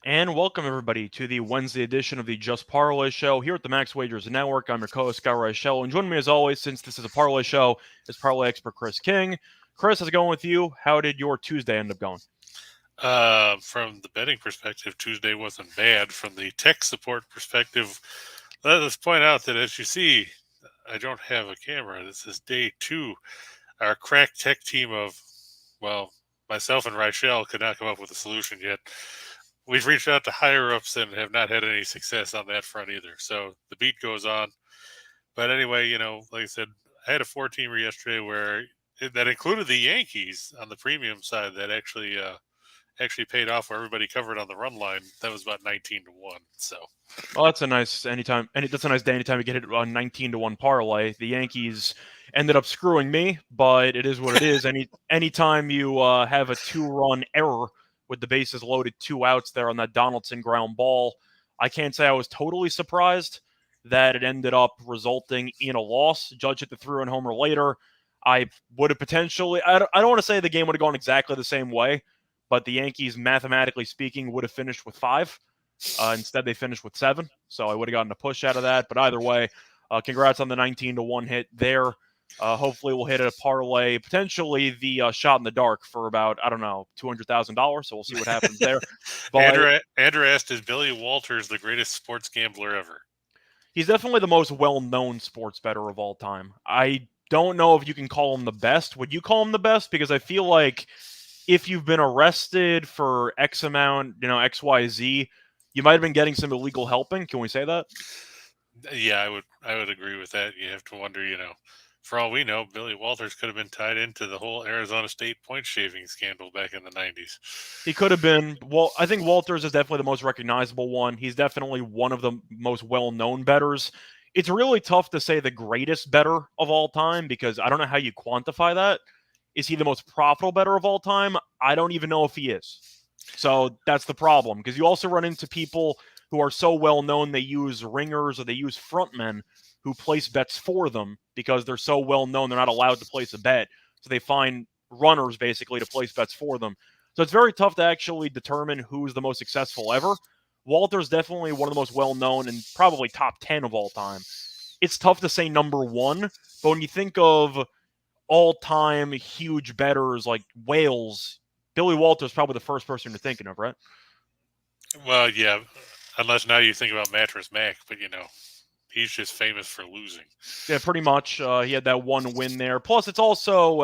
And welcome everybody to the Wednesday edition of the Just Parlay Show here at the Max Wagers Network. I'm your co-host Scott Reichel, and joining me as always, since this is a parlay show, is parlay expert Chris King. Chris, how's it going with you? How did your Tuesday end up going? From the betting perspective, Tuesday wasn't bad. From the tech support perspective, let us point out that as you see, I don't have a camera. This is day 2. Our crack tech team of, myself and Reichel could not come up with a solution yet. We've reached out to higher ups and have not had any success on that front either. So the beat goes on. But anyway, like I said, I had a 4-teamer yesterday where that included the Yankees on the premium side that actually paid off, where everybody covered on the run line. That was about 19-1. So, well, that's a nice day anytime you get it on 19-1 parlay. The Yankees ended up screwing me, but it is what it is. Anytime you have a 2-run error with the bases loaded, 2 outs there on that Donaldson ground ball, I can't say I was totally surprised that it ended up resulting in a loss. Judge hit the 3-run homer later. I would have potentially, I don't want to say the game would have gone exactly the same way, but the Yankees, mathematically speaking, would have finished with 5. Instead, they finished with 7, so I would have gotten a push out of that. But either way, congrats on the 19-1 hit there. Hopefully, we'll hit a parlay, potentially the shot in the dark for about, $200,000. So we'll see what happens there. But Andrew asked, is Billy Walters the greatest sports gambler ever? He's definitely the most well-known sports bettor of all time. I don't know if you can call him the best. Would you call him the best? Because I feel like if you've been arrested for X amount, XYZ, you might have been getting some illegal helping. Can we say that? Yeah, I would agree with that. You have to wonder, for all we know, Billy Walters could have been tied into the whole Arizona State point shaving scandal back in the 90s. He could have been. Well, I think Walters is definitely the most recognizable one. He's definitely one of the most well-known bettors. It's really tough to say the greatest bettor of all time because I don't know how you quantify that. Is he the most profitable bettor of all time? I don't even know if he is. So that's the problem, because you also run into people who are so well known they use ringers or they use frontmen who place bets for them because they're so well known they're not allowed to place a bet. So they find runners basically to place bets for them. So it's very tough to actually determine who's the most successful ever. Walter's definitely one of the most well known and probably top 10 of all time. It's tough to say number 1, but when you think of all-time huge bettors like whales, Billy Walters is probably the first person you're thinking of, right? Well, yeah, unless now you think about Mattress Mac, but he's just famous for losing. Yeah, pretty much. He had that one win there. Plus, it's also,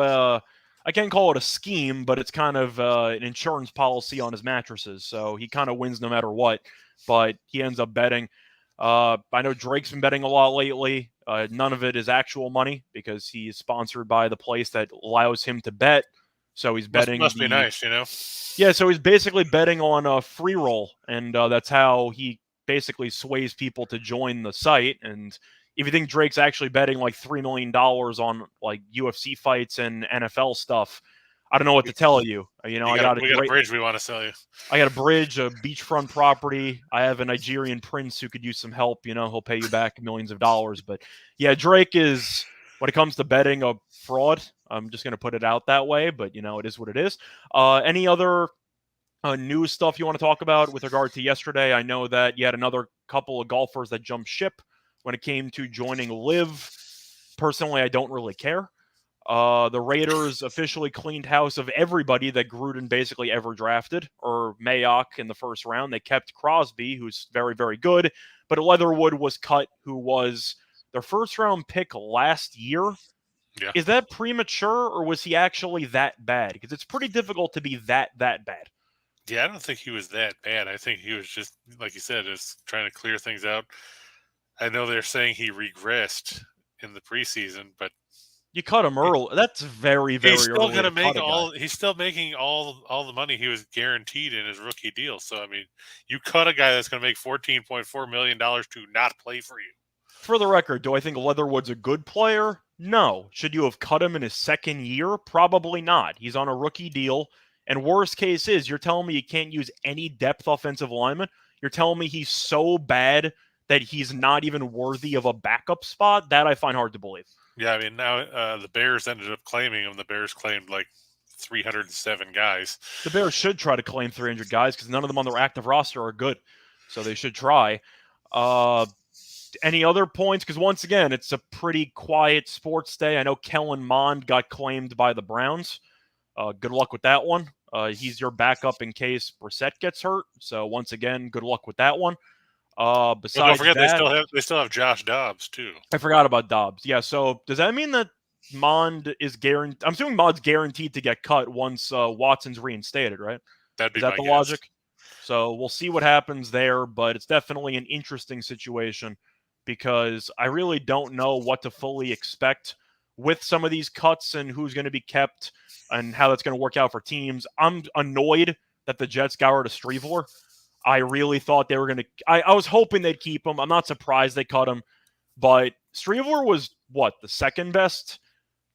I can't call it a scheme, but it's kind of an insurance policy on his mattresses. So he kind of wins no matter what, but he ends up betting. I know Drake's been betting a lot lately. None of it is actual money because he's sponsored by the place that allows him to bet. So he's betting. Must be nice, Yeah, so he's basically betting on a free roll, and that's how he basically sways people to join the site. And if you think Drake's actually betting like $3 million on like UFC fights and NFL stuff, I don't know what to tell you. We got a bridge we want to sell you. I got a bridge, a beachfront property. I have a Nigerian prince who could use some help. He'll pay you back millions of dollars. But yeah, Drake is, when it comes to betting, a fraud. I'm just going to put it out that way, but it is what it is. Any other news stuff you want to talk about with regard to yesterday? I know that you had another couple of golfers that jumped ship when it came to joining LIV. Personally, I don't really care. The Raiders officially cleaned house of everybody that Gruden basically ever drafted, or Mayock in the first round. They kept Crosby, who's very, very good, but Leatherwood was cut, who was their first-round pick last year. Yeah. Is that premature, or was he actually that bad? Because it's pretty difficult to be that bad. Yeah, I don't think he was that bad. I think he was just, like you said, just trying to clear things out. I know they're saying he regressed in the preseason, but you cut him early. That's very, very he's still early. Gonna make he's still making all the money he was guaranteed in his rookie deal. So I mean, you cut a guy that's going to make $14.4 million to not play for you. For the record, do I think Leatherwood's a good player? No. Should you have cut him in his second year? Probably not. He's on a rookie deal. And worst case is, you're telling me you can't use any depth offensive lineman? You're telling me he's so bad that he's not even worthy of a backup spot? That I find hard to believe. Yeah, I mean, now the Bears ended up claiming him. The Bears claimed like 307 guys. The Bears should try to claim 300 guys because none of them on their active roster are good. So they should try. Any other points? Because once again, it's a pretty quiet sports day. I know Kellen Mond got claimed by the Browns. Good luck with that one. He's your backup in case Brissett gets hurt. So once again, good luck with that one. Besides don't forget that, they still have Josh Dobbs too. I forgot about Dobbs. Yeah. So does that mean that Mond is guaranteed? I'm assuming Mond's guaranteed to get cut once Watson's reinstated, right? That'd be Is that my the guess. logic? So we'll see what happens there, but it's definitely an interesting situation because I really don't know what to fully expect with some of these cuts and who's going to be kept and how that's going to work out for teams. I'm annoyed that the Jets got rid of Streveler. I really thought they were going to – I was hoping they'd keep him. I'm not surprised they cut him. But Streveler was, the second best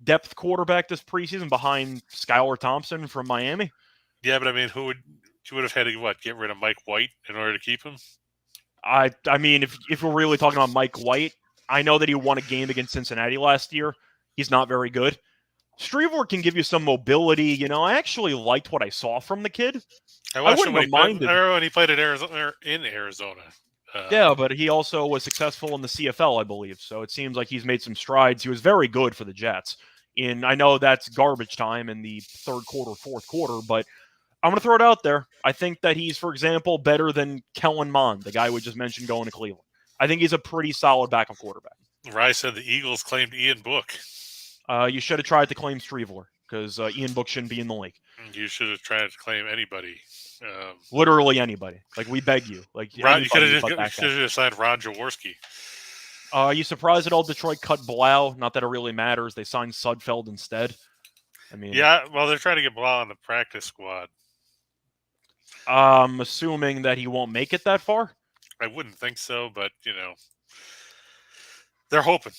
depth quarterback this preseason behind Skylar Thompson from Miami? Yeah, but I mean, you would have had to, get rid of Mike White in order to keep him? I mean, if we're really talking about Mike White, I know that he won a game against Cincinnati last year. He's not very good. Streveler can give you some mobility. I actually liked what I saw from the kid. I watched wouldn't him have minded. when he played at Arizona. Yeah, but he also was successful in the CFL, I believe. So it seems like he's made some strides. He was very good for the Jets. I know that's garbage time in the third quarter, fourth quarter, but I'm going to throw it out there. I think that he's, for example, better than Kellen Mond, the guy we just mentioned going to Cleveland. I think he's a pretty solid backup quarterback. Rye said the Eagles claimed Ian Book. You should have tried to claim Streveler because Ian Book shouldn't be in the league. You should have tried to claim anybody. Literally anybody. Like, we beg you. Like, you should have just signed Ron Jaworski. You surprised at all Detroit cut Blau? Not that it really matters. They signed Sudfeld instead. I mean, yeah, well, they're trying to get Blau on the practice squad. I'm assuming that he won't make it that far. I wouldn't think so, but they're hoping.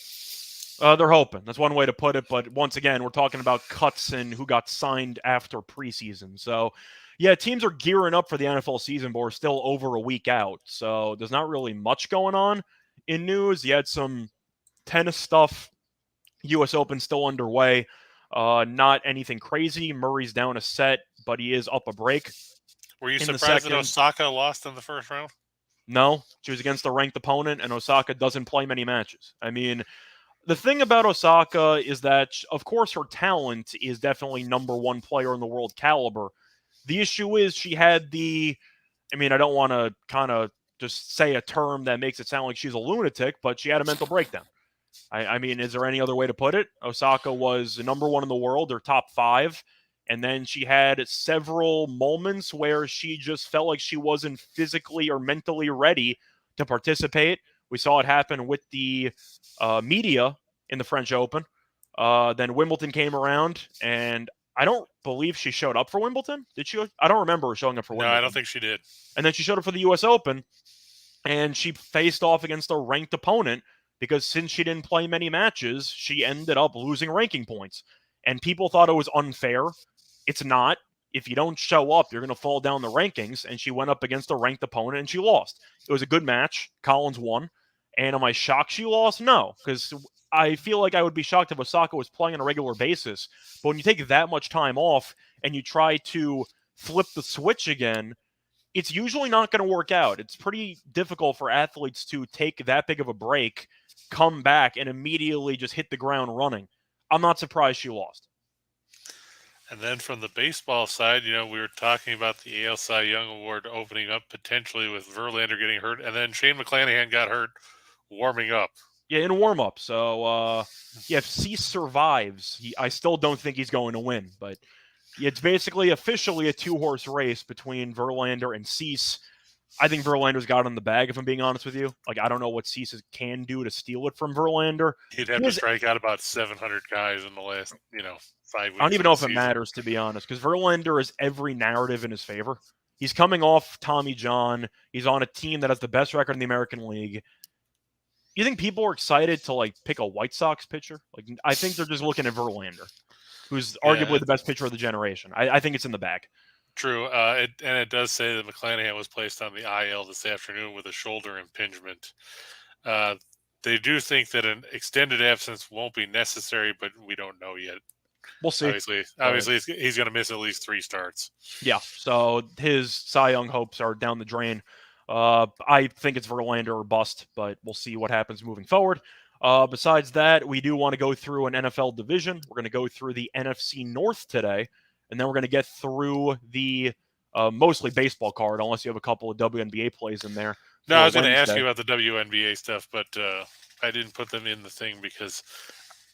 They're hoping. That's one way to put it. But once again, we're talking about cuts and who got signed after preseason. So, yeah, teams are gearing up for the NFL season, but we're still over a week out. So there's not really much going on in news. You had some tennis stuff. U.S. Open still underway. Not anything crazy. Murray's down a set, but he is up a break. Were you surprised that Osaka lost in the first round? No. She was against a ranked opponent, and Osaka doesn't play many matches. I mean, the thing about Osaka is that, of course, her talent is definitely number one player in the world caliber. The issue is she had I don't want to kind of just say a term that makes it sound like she's a lunatic, but she had a mental breakdown. I mean, is there any other way to put it? Osaka was number one in the world, or top 5. And then she had several moments where she just felt like she wasn't physically or mentally ready to participate. We saw it happen with the media in the French Open. Then Wimbledon came around, and I don't believe she showed up for Wimbledon. Did she? I don't remember her showing up for Wimbledon. No, I don't think she did. And then she showed up for the U.S. Open, and she faced off against a ranked opponent because since she didn't play many matches, she ended up losing ranking points. And people thought it was unfair. It's not. If you don't show up, you're going to fall down the rankings. And she went up against a ranked opponent, and she lost. It was a good match. Collins won. And am I shocked she lost? No, because I feel like I would be shocked if Osaka was playing on a regular basis. But when you take that much time off and you try to flip the switch again, it's usually not going to work out. It's pretty difficult for athletes to take that big of a break, come back, and immediately just hit the ground running. I'm not surprised she lost. And then from the baseball side, we were talking about the AL Cy Young Award opening up potentially with Verlander getting hurt, and then Shane McClanahan got hurt warming up. Yeah, in warm-up. So, if Cease survives, I still don't think he's going to win. But it's basically officially a 2-horse race between Verlander and Cease. I think Verlander's got in the bag, if I'm being honest with you. Like, I don't know what Cease can do to steal it from Verlander. He'd have to strike out about 700 guys in the last, 5 weeks. I don't even know if it matters, to be honest, because Verlander is every narrative in his favor. He's coming off Tommy John. He's on a team that has the best record in the American League. You think people are excited to, pick a White Sox pitcher? I think they're just looking at Verlander, who's arguably the best pitcher of the generation. I think it's in the bag. True. It does say that McClanahan was placed on the IL this afternoon with a shoulder impingement. They do think that an extended absence won't be necessary, but we don't know yet. We'll see. Obviously, he's going to miss at least 3 starts. Yeah, so his Cy Young hopes are down the drain. I think it's Verlander or bust, but we'll see what happens moving forward. Besides that, we do want to go through an NFL division. We're going to go through the NFC North today, and then we're going to get through the mostly baseball card, unless you have a couple of WNBA plays in there. No, I was going to ask you about the WNBA stuff, but I didn't put them in the thing because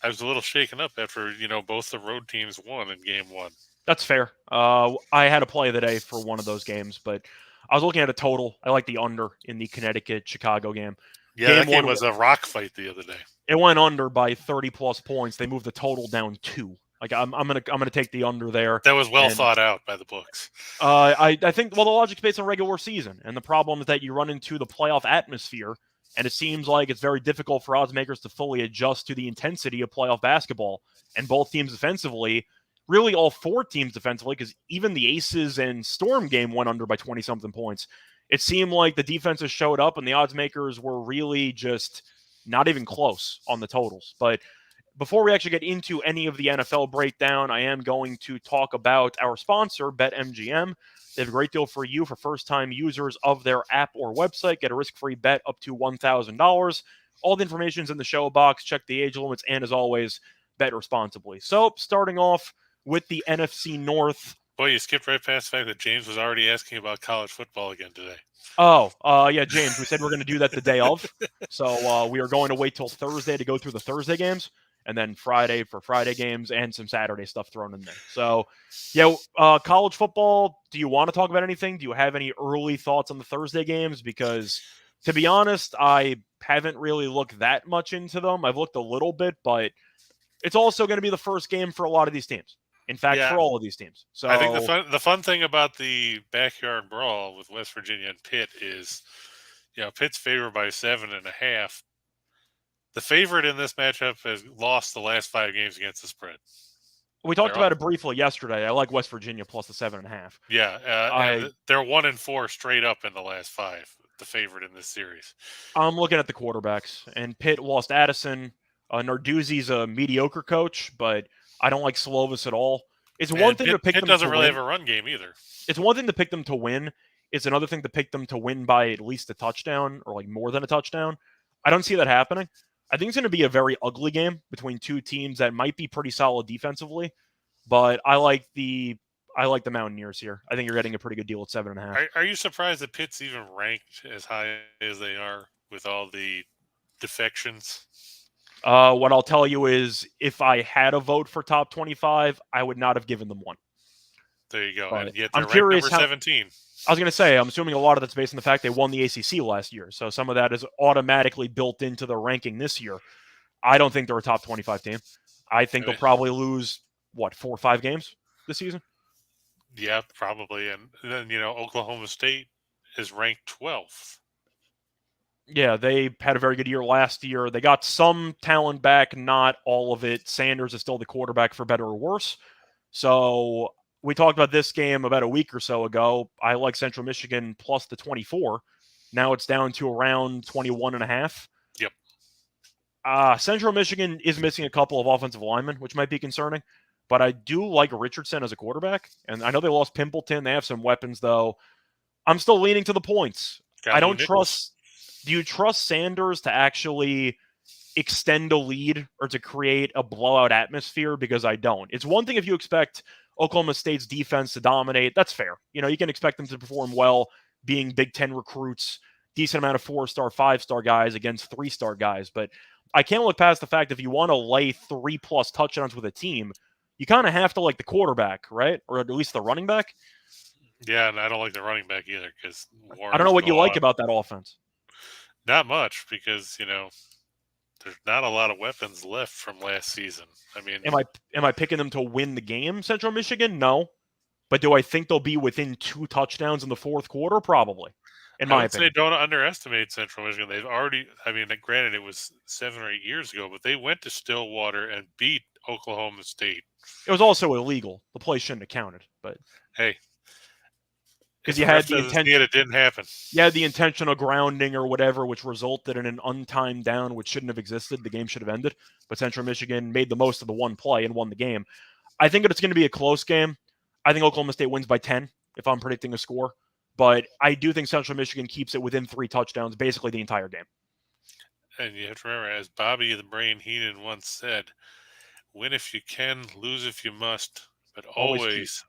I was a little shaken up after, both the road teams won in game 1. That's fair. I had a play of the day for one of those games, but I was looking at a total. I like the under in the Connecticut-Chicago game. Yeah, that game was a rock fight the other day. It went under by 30-plus points. They moved the total down 2. Like I'm gonna take the under there. That was well thought out by the books. I think the logic's based on regular season, and the problem is that you run into the playoff atmosphere, and it seems like it's very difficult for odds makers to fully adjust to the intensity of playoff basketball. And both teams defensively, really all 4 teams defensively, because even the Aces and Storm game went under by 20-something points. It seemed like the defenses showed up, and the odds makers were really just not even close on the totals. But before we actually get into any of the NFL breakdown, I am going to talk about our sponsor, BetMGM. They have a great deal for you for first-time users of their app or website. Get a risk-free bet up to $1,000. All the information is in the show box. Check the age limits, and as always, bet responsibly. So, starting off with the NFC North. Boy, you skipped right past the fact that James was already asking about college football again today. Yeah, James, we said we're going to do that the day of. So we are going to wait till Thursday to go through the Thursday games, and then Friday for Friday games and some Saturday stuff thrown in there. So, yeah, college football, do you want to talk about anything? Do you have any early thoughts on the Thursday games? Because, to be honest, I haven't really looked that much into them. I've looked a little bit, but it's also going to be the first game for a lot of these teams. In fact, for all of these teams. So I think the fun thing about the backyard brawl with West Virginia and Pitt is, Pitt's favored by 7.5. The favorite in this matchup has lost the last 5 games against the spread. We talked about it briefly yesterday. I like West Virginia plus the 7.5. Yeah, they're 1-4 straight up in the last 5. The favorite in this series. I'm looking at the quarterbacks, and Pitt lost Addison. Narduzzi's a mediocre coach, but I don't like Slovis at all. It's one thing to pick them to win. Pitt doesn't really have a run game either. It's one thing to pick them to win. It's another thing to pick them to win by at least a touchdown or like more than a touchdown. I don't see that happening. I think it's going to be a very ugly game between 2 teams that might be pretty solid defensively, but I like the Mountaineers here. I think you're getting a pretty good deal at 7.5. Are you surprised that Pitt's even ranked as high as they are with all the defections? What I'll tell you is if I had a vote for top 25, I would not have given them one. There you go. But and yet they're I'm curious number 17. I was going to say, I'm assuming a lot of that's based on the fact they won the ACC last year. So some of that is automatically built into the ranking this year. I don't think they're a top 25 team. I think they'll probably lose, 4 or 5 games this season? Yeah, probably. And then, Oklahoma State is ranked 12th. Yeah, they had a very good year last year. They got some talent back, not all of it. Sanders is still the quarterback for better or worse. So we talked about this game about a week or so ago. I like Central Michigan plus the 24. Now it's down to around 21.5. Yep. Central Michigan is missing a couple of offensive linemen, which might be concerning. But I do like Richardson as a quarterback. And I know they lost Pimpleton. They have some weapons, though. I'm still leaning to the points. I don't trust... Do you trust Sanders to actually extend a lead or to create a blowout atmosphere? Because I don't. It's one thing if you expect Oklahoma State's defense to dominate. That's fair. You can expect them to perform well, being Big Ten recruits, decent amount of 4-star, 5-star guys against 3-star guys. But I can't look past the fact if you want to lay 3+ touchdowns with a team, you kind of have to like the quarterback, right? Or at least the running back. Yeah, and I don't like the running back either because I don't know what you like about that offense. Not much because, there's not a lot of weapons left from last season. I mean, am I picking them to win the game, Central Michigan? No. But do I think they'll be within 2 touchdowns in the fourth quarter? Probably. In my opinion. Don't underestimate Central Michigan. They've already, granted it was 7 or 8 years ago, but they went to Stillwater and beat Oklahoma State. It was also illegal. The play shouldn't have counted, but hey. Because you had the intention, it didn't happen. You had the intentional grounding or whatever, which resulted in an untimed down, which shouldn't have existed. The game should have ended. But Central Michigan made the most of the one play and won the game. I think it's going to be a close game. I think Oklahoma State wins by 10 if I'm predicting a score. But I do think Central Michigan keeps it within 3 touchdowns basically the entire game. And you have to remember, as Bobby the Brain Heenan once said, win if you can, lose if you must, but always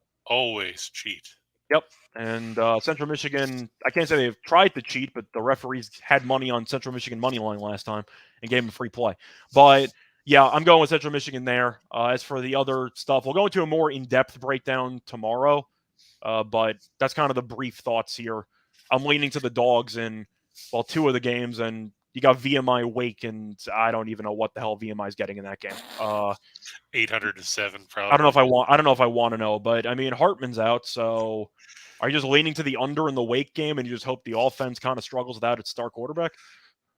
cheat. Yep. And Central Michigan, I can't say they've tried to cheat, but the referees had money on Central Michigan money line last time and gave them a free play. But yeah, I'm going with Central Michigan there. As for the other stuff, we'll go into a more in-depth breakdown tomorrow. But that's kind of the brief thoughts here. I'm leaning to the dogs in, 2 of the games, and you got VMI Wake, and I don't even know what the hell VMI is getting in that game. 807 probably. I don't know if I want to know, but I mean Hartman's out, so are you just leaning to the under in the Wake game, and you just hope the offense kind of struggles without its star quarterback?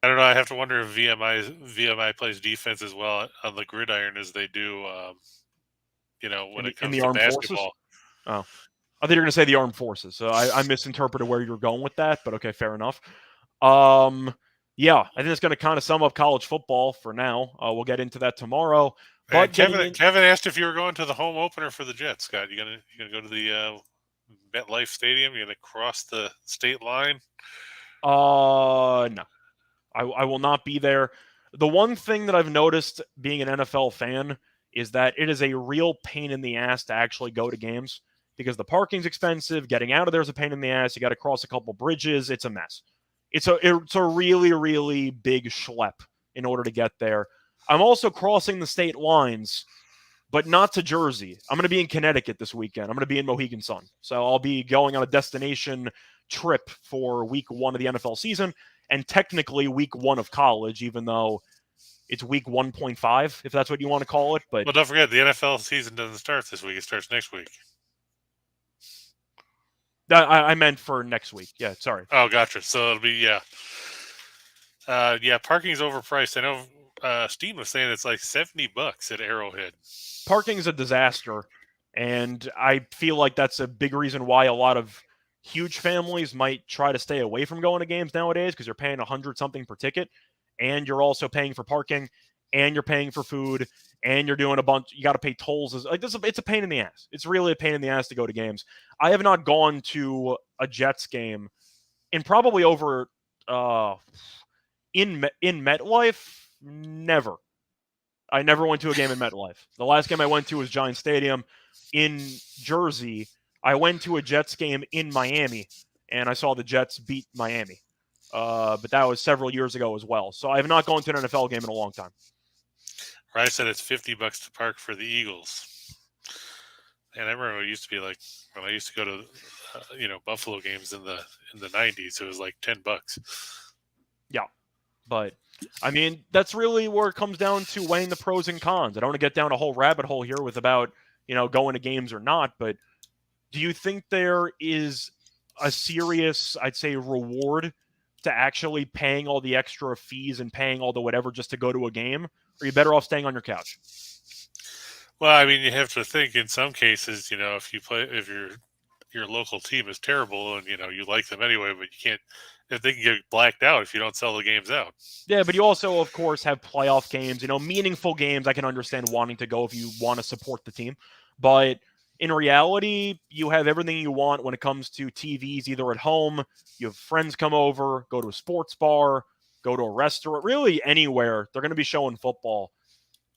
I don't know. I have to wonder if VMI plays defense as well on the gridiron as they do, when it comes to basketball. Forces? Oh, I think you're going to say the armed forces. So I misinterpreted where you were going with that, but okay, fair enough. Yeah, I think it's going to kind of sum up college football for now. We'll get into that tomorrow. But Kevin asked if you were going to the home opener for the Jets, Scott. You gonna go to the MetLife Stadium? You gonna cross the state line? No, I will not be there. The one thing that I've noticed being an NFL fan is that it is a real pain in the ass to actually go to games because the parking's expensive. Getting out of there is a pain in the ass. You got to cross a couple bridges. It's a mess. It's a really, really big schlep in order to get there. I'm also crossing the state lines, but not to Jersey. I'm going to be in Connecticut this weekend. I'm going to be in Mohegan Sun. So I'll be going on a destination trip for week 1 of the NFL season and technically week 1 of college, even though it's week 1.5, if that's what you want to call it. But well, don't forget, the NFL season doesn't start this week. It starts next week. I meant for next week. Yeah, sorry. Oh, gotcha. So it'll be, parking's overpriced. I know Steve was saying it's like $70 at Arrowhead. Parking's a disaster, and I feel like that's a big reason why a lot of huge families might try to stay away from going to games nowadays because you're paying $100-something per ticket, and you're also paying for parking, and you're paying for food, and you're doing a bunch. You got to pay tolls. It's a pain in the ass. It's really a pain in the ass to go to games. I have not gone to a Jets game in probably over in MetLife. Never. I never went to a game in MetLife. The last game I went to was Giant Stadium in Jersey. I went to a Jets game in Miami, and I saw the Jets beat Miami. But that was several years ago as well. So I have not gone to an NFL game in a long time. I said it's $50 to park for the Eagles. And I remember it used to be like when I used to go to, Buffalo games in the 90s. It was like $10. Yeah, but I mean that's really where it comes down to weighing the pros and cons. I don't want to get down a whole rabbit hole here with about going to games or not. But do you think there is a serious, I'd say, reward to actually paying all the extra fees and paying all the whatever just to go to a game? Or are you better off staying on your couch? Well, I mean, you have to think in some cases, if your local team is terrible and, you like them anyway, but you can't, if they can get blacked out if you don't sell the games out. Yeah, but you also, of course, have playoff games, meaningful games. I can understand wanting to go if you want to support the team. But in reality, you have everything you want when it comes to TVs, either at home, you have friends come over, go to a sports bar, go to a restaurant, really anywhere. They're going to be showing football.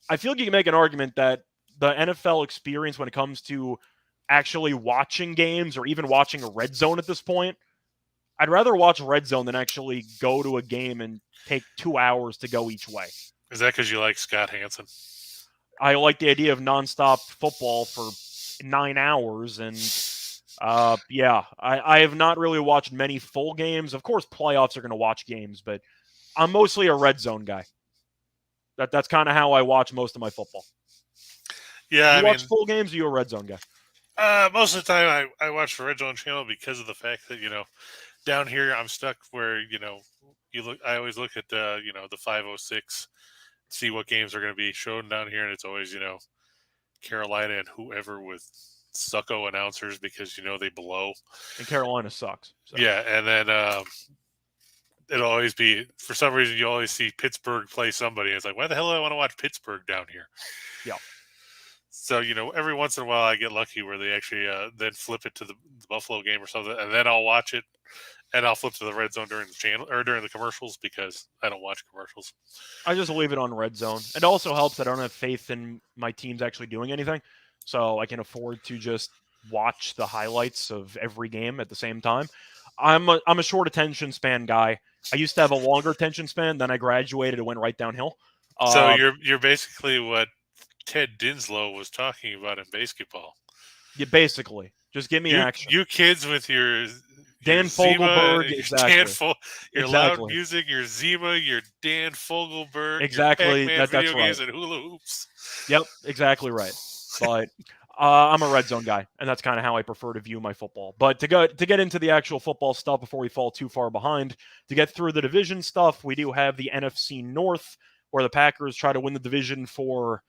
I feel like you can make an argument that the NFL experience when it comes to actually watching games or even watching a red zone at this point, I'd rather watch red zone than actually go to a game and take 2 hours to go each way. Is that because you like Scott Hansen? I like the idea of nonstop football for 9 hours. And I have not really watched many full games. Of course, playoffs are going to watch games, but I'm mostly a red zone guy. That's kind of how I watch most of my football. Yeah, you watch full games, or you a red zone guy? Most of the time, I watch the red zone channel because of the fact that down here I'm stuck where you look. I always look at the 506, see what games are going to be shown down here, and it's always Carolina and whoever with sucko announcers because they blow. And Carolina sucks. So. Yeah, and then it'll always be, for some reason, you always see Pittsburgh play somebody. It's like, why the hell do I want to watch Pittsburgh down here? Yeah. So, every once in a while I get lucky where they actually then flip it to the Buffalo game or something, and then I'll watch it, and I'll flip to the red zone during the channel or during the commercials because I don't watch commercials. I just leave it on red zone. It also helps that I don't have faith in my teams actually doing anything, so I can afford to just watch the highlights of every game at the same time. I'm a short attention span guy. I used to have a longer attention span, then I graduated and went right downhill. So you're basically what Ted Dinslow was talking about in basketball. Yeah, basically, just give me action. You kids with your Dan Fogelberg, exactly. Your loud music, your Zima, your Dan Fogelberg, exactly. Your Pac-Man video games and hula hoops. Yep, exactly right. But I'm a red zone guy, and that's kind of how I prefer to view my football. But to get into the actual football stuff before we fall too far behind, to get through the division stuff, we do have the NFC North, where the Packers try to win the division for,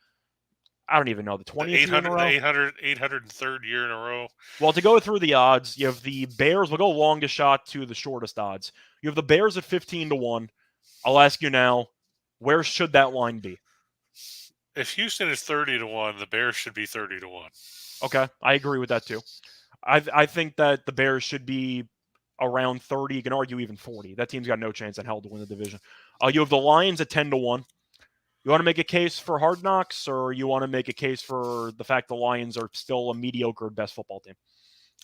I don't even know, the 20th year in a row? 803rd year in a row. Well, to go through the odds, you have the Bears. We'll go longest shot to the shortest odds. You have the Bears at 15-1. I'll ask you now, where should that line be? If Houston is 30-1, the Bears should be 30-1. Okay, I agree with that too. I think that the Bears should be around 30. You can argue even 40. That team's got no chance in hell to win the division. You have the Lions at 10-1. You want to make a case for Hard Knocks, or you want to make a case for the fact the Lions are still a mediocre best football team?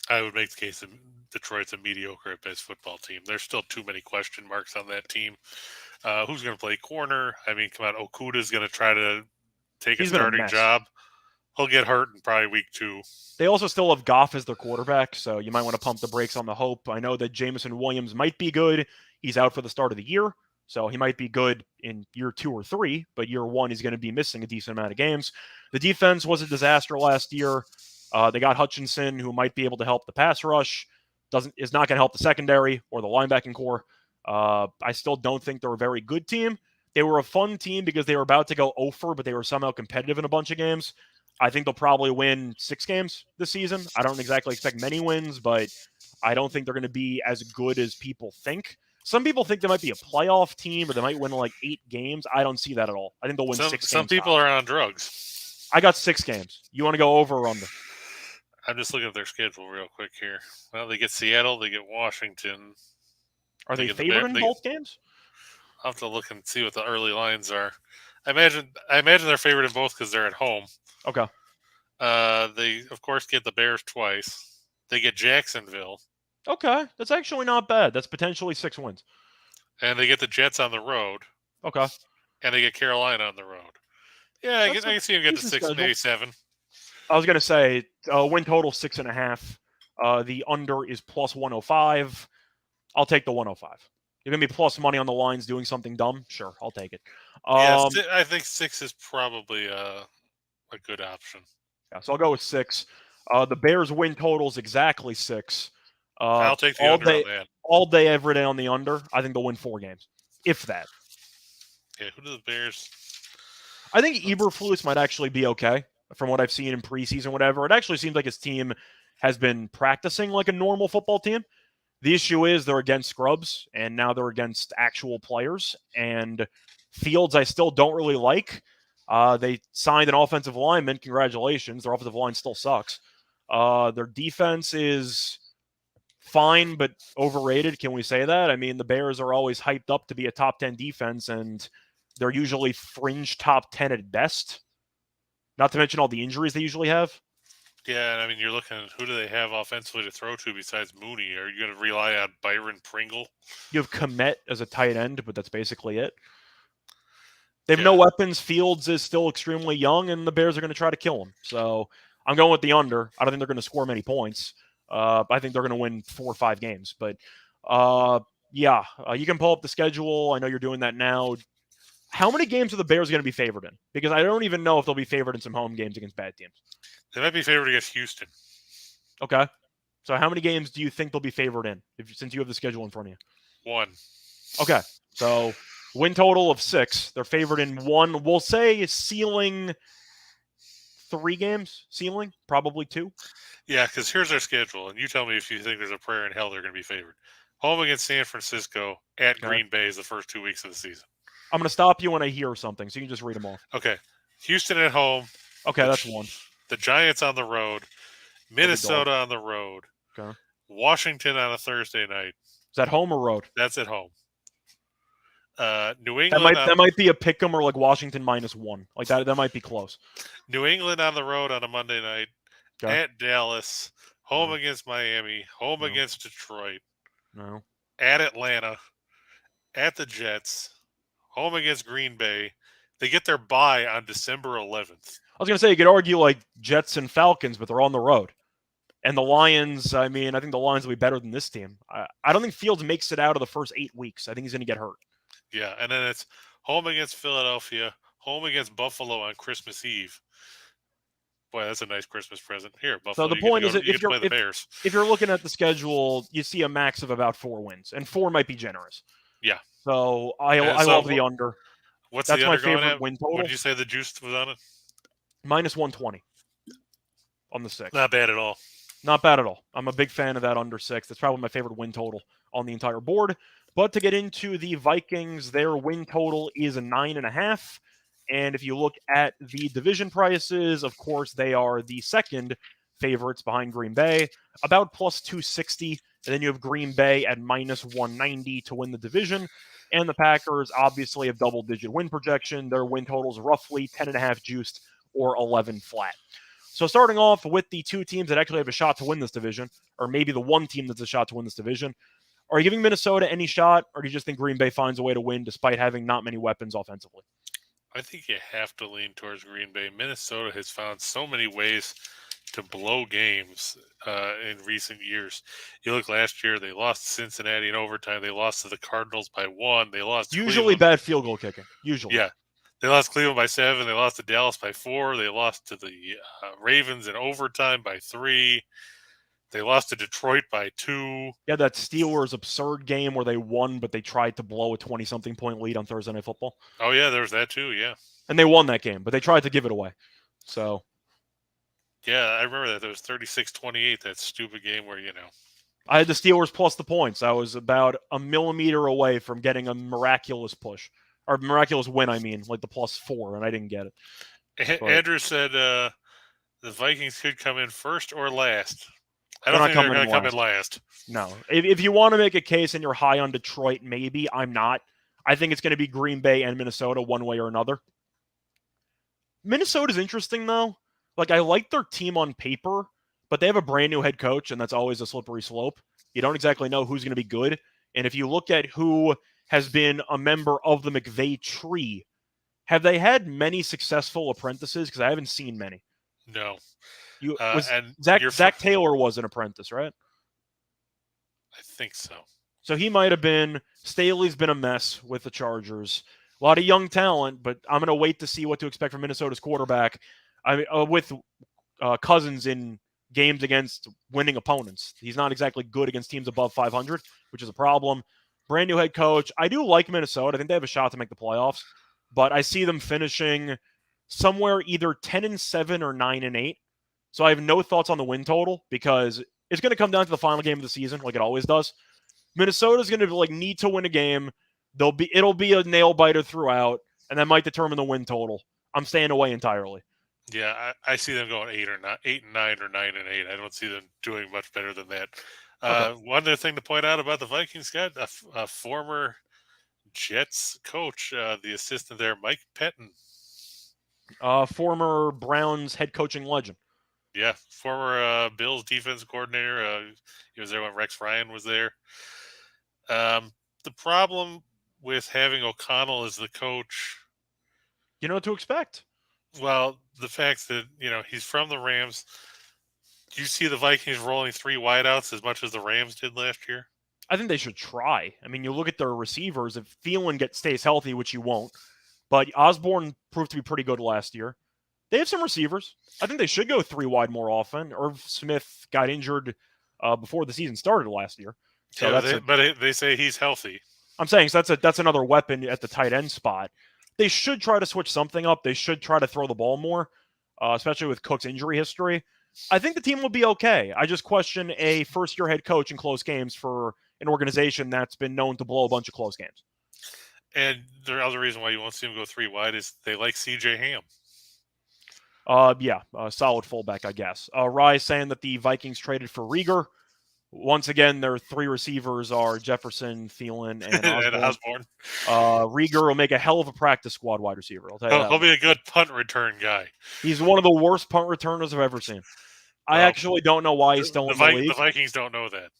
I would make the case that Detroit's a mediocre at best football team. There's still too many question marks on that team. Who's going to play corner? I mean, come on, Okuda's going to try to take a starting job. He'll get hurt in probably week 2. They also still have Goff as their quarterback, so you might want to pump the brakes on the hope. I know that Jameson Williams might be good. He's out for the start of the year, so he might be good in year 2 or 3, but year 1 he's going to be missing a decent amount of games. The defense was a disaster last year. They got Hutchinson, who might be able to help the pass rush. Is not going to help the secondary or the linebacking core. I still don't think they're a very good team. They were a fun team because they were about to go over, but they were somehow competitive in a bunch of games. I think they'll probably win 6 games this season. I don't exactly expect many wins, but I don't think they're going to be as good as people think. Some people think they might be a playoff team or they might win like 8 games. I don't see that at all. I think they'll win 6 games. Some people are on drugs. I got 6 games. You want to go over or under? I'm just looking at their schedule real quick here. Well, they get Seattle, they get Washington. Are they favored in both games? I'll have to look and see what the early lines are. I imagine they're favored in both because they're at home. Okay. They, of course, get the Bears twice. They get Jacksonville. Okay. That's actually not bad. That's potentially 6 wins. And they get the Jets on the road. Okay. And they get Carolina on the road. Yeah, I can see them get to 6, maybe 7. I was going to say, win total 6.5. The under is plus 105. I'll take the 105. You're going to be plus money on the lines doing something dumb? Sure, I'll take it. I think 6 is probably a good option. Yeah, so I'll go with 6. The Bears win total is exactly 6. I'll take the under on that. All day, every day on the under. I think they'll win 4 games, if that. Yeah, who do the Bears? I think Eberflus might actually be okay from what I've seen in preseason, whatever. It actually seems like his team has been practicing like a normal football team. The issue is they're against scrubs, and now they're against actual players. And Fields I still don't really like. They signed an offensive lineman. Congratulations. Their offensive line still sucks. Their defense is fine, but overrated. Can we say that? I mean, the Bears are always hyped up to be a top 10 defense, and they're usually fringe top 10 at best. Not to mention all the injuries they usually have. Yeah, and I mean, you're looking at who do they have offensively to throw to besides Mooney? Are you going to rely on Byron Pringle? You have Kmet as a tight end, but that's basically it. They have no weapons. Fields is still extremely young, and the Bears are going to try to kill him. So I'm going with the under. I don't think they're going to score many points. I think they're going to win 4 or 5 games. But, you can pull up the schedule. I know you're doing that now. How many games are the Bears going to be favored in? Because I don't even know if they'll be favored in some home games against bad teams. They might be favored against Houston. Okay. So how many games do you think they'll be favored in, since you have the schedule in front of you? 1. Okay. So win total of 6. They're favored in 1. We'll say ceiling 3 games. Ceiling? Probably 2. Yeah, because here's their schedule, and you tell me if you think there's a prayer in hell they're going to be favored. Home against San Francisco, at Green Bay is the first 2 weeks of the season. I'm going to stop you when I hear something, so you can just read them all. Okay. Houston at home. Okay, that's 1. the Giants on the road, Minnesota on the road, Okay. Washington on a Thursday night. Is that home or road? That's at home. New That England might be a pick'em or like Washington -1. Like that might be close. New England on the road on a Monday night, Okay. at Dallas, home No. against Miami, home No. against Detroit, No. at Atlanta, at the Jets, home against Green Bay. They get their bye on December 11th. I was gonna say you could argue like Jets and Falcons, but they're on the road. And the Lions, I mean, I think the Lions will be better than this team. I don't think Fields makes it out of the first 8 weeks. I think he's going to get hurt. Yeah, and then it's home against Philadelphia, home against Buffalo on Christmas Eve. Boy, that's a nice Christmas present. Here, Buffalo. So the point is, if you're looking at the schedule, you see a max of about 4 wins, and 4 might be generous. Yeah. So I love the under. What's That's the my under going favorite at? win total. What did you say the juice was on it? -120 on the 6. Not bad at all. Not bad at all. I'm a big fan of that under 6. That's probably my favorite win total on the entire board. But to get into the Vikings, their win total is a 9.5. And if you look at the division prices, of course, they are the second favorites behind Green Bay, about +260. And then you have Green Bay at -190 to win the division. And the Packers obviously have double-digit win projection. Their win totals roughly 10.5 juiced or 11 flat. So starting off with the 2 teams that actually have a shot to win this division, or maybe the 1 team that's a shot to win this division, are you giving Minnesota any shot, or do you just think Green Bay finds a way to win despite having not many weapons offensively? I think you have to lean towards Green Bay. Minnesota has found so many ways to blow games in recent years. You look last year, they lost to Cincinnati in overtime. They lost to the Cardinals by 1. They lost usually Cleveland. Bad field goal kicking. Usually. Yeah. They lost Cleveland by 7. They lost to Dallas by 4. They lost to the Ravens in overtime by 3. They lost to Detroit by 2. Yeah, that Steelers absurd game where they won, but they tried to blow a 20-something point lead on Thursday Night Football. Oh, yeah, there was that too, yeah. And they won that game, but they tried to give it away. So. Yeah, I remember that. There was 36-28, that stupid game where, I had the Steelers plus the points. I was about a millimeter away from getting a miraculous push. Or miraculous win, I mean, like the +4, and I didn't get it. But Andrew said the Vikings could come in first or last. I They're don't not think they're going to coming come in last. No. If you want to make a case and you're high on Detroit, maybe. I'm not. I think it's going to be Green Bay and Minnesota one way or another. Minnesota's interesting, though. Like, I like their team on paper, but they have a brand new head coach, and that's always a slippery slope. You don't exactly know who's going to be good. And if you look at who has been a member of the McVay tree, have they had many successful apprentices? Because I haven't seen many. No. And Zach Taylor was an apprentice, right? I think so. So he might have been. Staley's been a mess with the Chargers. A lot of young talent, but I'm going to wait to see what to expect from Minnesota's quarterback. I mean, with Cousins in games against winning opponents. He's not exactly good against teams above 500, which is a problem. Brand new head coach. I do like Minnesota. I think they have a shot to make the playoffs, but I see them finishing somewhere either 10-7 or 9-8. So I have no thoughts on the win total because it's going to come down to the final game of the season, like it always does. Minnesota's going to need to win a game. It'll be a nail biter throughout, and that might determine the win total. I'm staying away entirely. Yeah, I see them going 8-9 or 9-8. I don't see them doing much better than that. Okay. One other thing to point out about the Vikings, Scott, a former Jets coach, the assistant there, Mike Pettin. Former Browns head coaching legend. Yeah, former Bills defense coordinator. He was there when Rex Ryan was there. The problem with having O'Connell as the coach, you know what to expect. Well, the fact that, he's from the Rams. Do you see the Vikings rolling 3 wideouts as much as the Rams did last year? I think they should try. I mean, you look at their receivers. If Thielen stays healthy, which he won't, but Osborne proved to be pretty good last year. They have some receivers. I think they should go 3 wide more often. Irv Smith got injured before the season started last year. So yeah, but they say he's healthy. I'm saying so that's another weapon at the tight end spot. They should try to switch something up. They should try to throw the ball more, especially with Cook's injury history. I think the team will be okay. I just question a first-year head coach in close games for an organization that's been known to blow a bunch of close games. And the other reason why you won't see them go 3 wide is they like C.J. Ham. Solid fullback, I guess. Rye saying that the Vikings traded for Rieger. Once again, their three receivers are Jefferson, Thielen, and And Osborne. Osborne. Rieger will make a hell of a practice squad wide receiver. I'll tell you that. He'll be a good punt return guy. He's one of the worst punt returners I've ever seen. I Well, actually don't know why he's still in the league. The Vikings don't know that.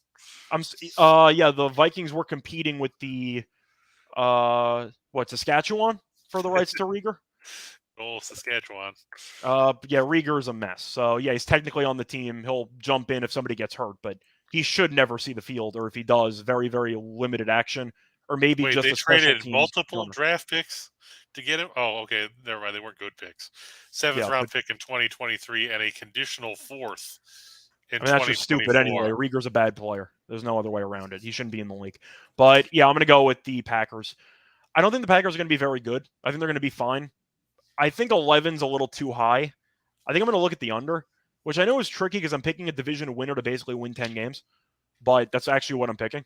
The Vikings were competing with the Saskatchewan for the rights to Rieger. Oh, Saskatchewan. Rieger is a mess. So yeah, he's technically on the team. He'll jump in if somebody gets hurt, but he should never see the field, or if he does, very, very limited action, or maybe just they a special traded teams multiple gunner. draft picks to get him. Oh, okay, never mind. They weren't good picks. Seventh round pick in 2023 and a conditional fourth in 2024. That's just stupid anyway. Rieger's a bad player. There's no other way around it. He shouldn't be in the league. But yeah, I'm going to go with the Packers. I don't think the Packers are going to be very good. I think they're going to be fine. I think 11's a little too high. I think I'm going to look at the under, which I know is tricky because I'm picking a division winner to basically win 10 games. But that's actually what I'm picking.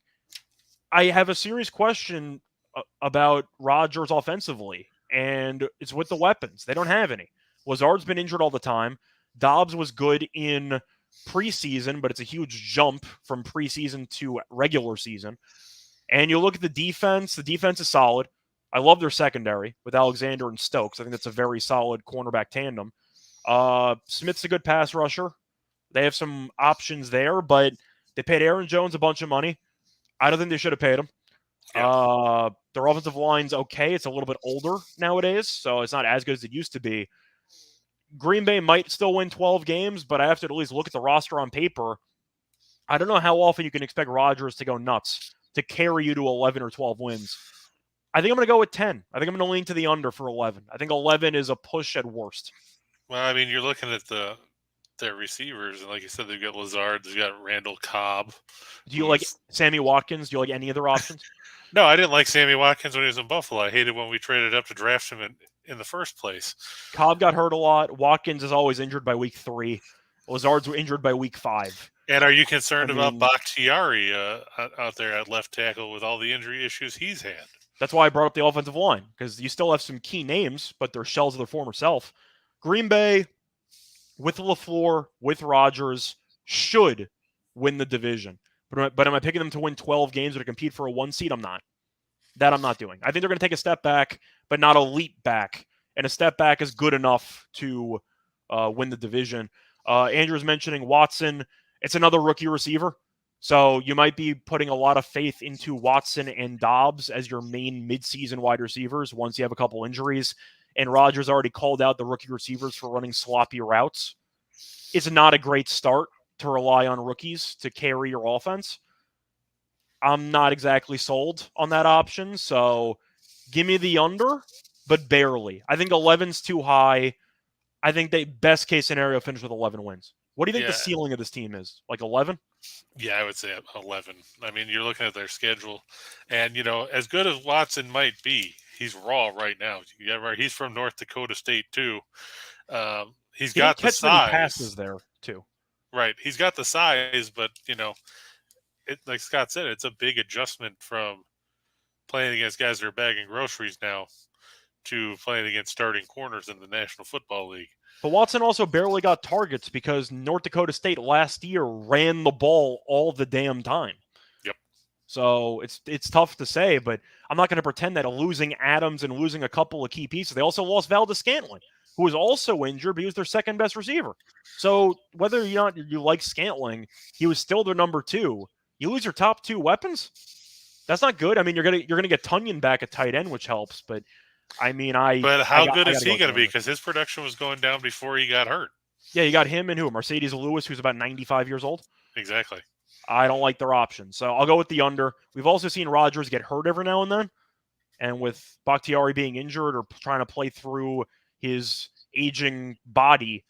I have a serious question about Rodgers offensively, and it's with the weapons. They don't have any. Lazard's been injured all the time. Dobbs was good in preseason, but it's a huge jump from preseason to regular season. And you look at the defense is solid. I love their secondary with Alexander and Stokes. I think that's a very solid cornerback tandem. Smith's a good pass rusher. They have some options there, but they paid Aaron Jones a bunch of money. I don't think they should have paid him. Yeah. Their offensive line's okay. It's a little bit older nowadays, so it's not as good as it used to be. Green Bay might still win 12 games, but I have to at least look at the roster on paper. I don't know how often you can expect Rodgers to go nuts to carry you to 11 or 12 wins. I think I'm going to go with 10. I think I'm going to lean to the under for 11. I think 11 is a push at worst. Well, I mean, you're looking at their receivers, and like you said, they've got Lazard, they've got Randall Cobb. Do you like Sammy Watkins? Do you like any of their options? No, I didn't like Sammy Watkins when he was in Buffalo. I hated when we traded up to draft him in the first place. Cobb got hurt a lot. Watkins is always injured by week 3. Lazard's injured by week 5. And are you concerned about Bakhtiari out there at left tackle with all the injury issues he's had? That's why I brought up the offensive line, because you still have some key names, but they're shells of their former self. Green Bay, with LaFleur, with Rodgers, should win the division. But am I picking them to win 12 games or to compete for a 1 seed? I'm not. That I'm not doing. I think they're going to take a step back, but not a leap back. And a step back is good enough to win the division. Andrew's mentioning Watson. It's another rookie receiver. So you might be putting a lot of faith into Watson and Dobbs as your main midseason wide receivers once you have a couple injuries. And Rodgers already called out the rookie receivers for running sloppy routes. It's not a great start to rely on rookies to carry your offense. I'm not exactly sold on that option, so give me the under, but barely. I think 11's too high. I think they best case scenario finish with 11 wins. What do you think the ceiling of this team is? Like 11? Yeah, I would say 11. I mean, you're looking at their schedule, and, as good as Watson might be, he's raw right now. Yeah, right. He's from North Dakota State, too. He's got the size. Many passes there, too. Right. He's got the size, but, like Scott said, it's a big adjustment from playing against guys that are bagging groceries now to playing against starting corners in the National Football League. But Watson also barely got targets because North Dakota State last year ran the ball all the damn time. Yep. So it's tough to say, but I'm not going to pretend that losing Adams and losing a couple of key pieces. They also lost Valdes-Scantling, who was also injured, but he was their second best receiver. So whether or not you like Scantling, he was still their number 2. You lose your top 2 weapons? That's not good. I mean, you're gonna get Tunyon back at tight end, which helps, but I mean, But how good is he going to be? Because his production was going down before he got hurt. Yeah, you got him and who? Mercedes Lewis, who's about 95 years old. Exactly. I don't like their options, so I'll go with the under. We've also seen Rodgers get hurt every now and then, and with Bakhtiari being injured or trying to play through his aging body,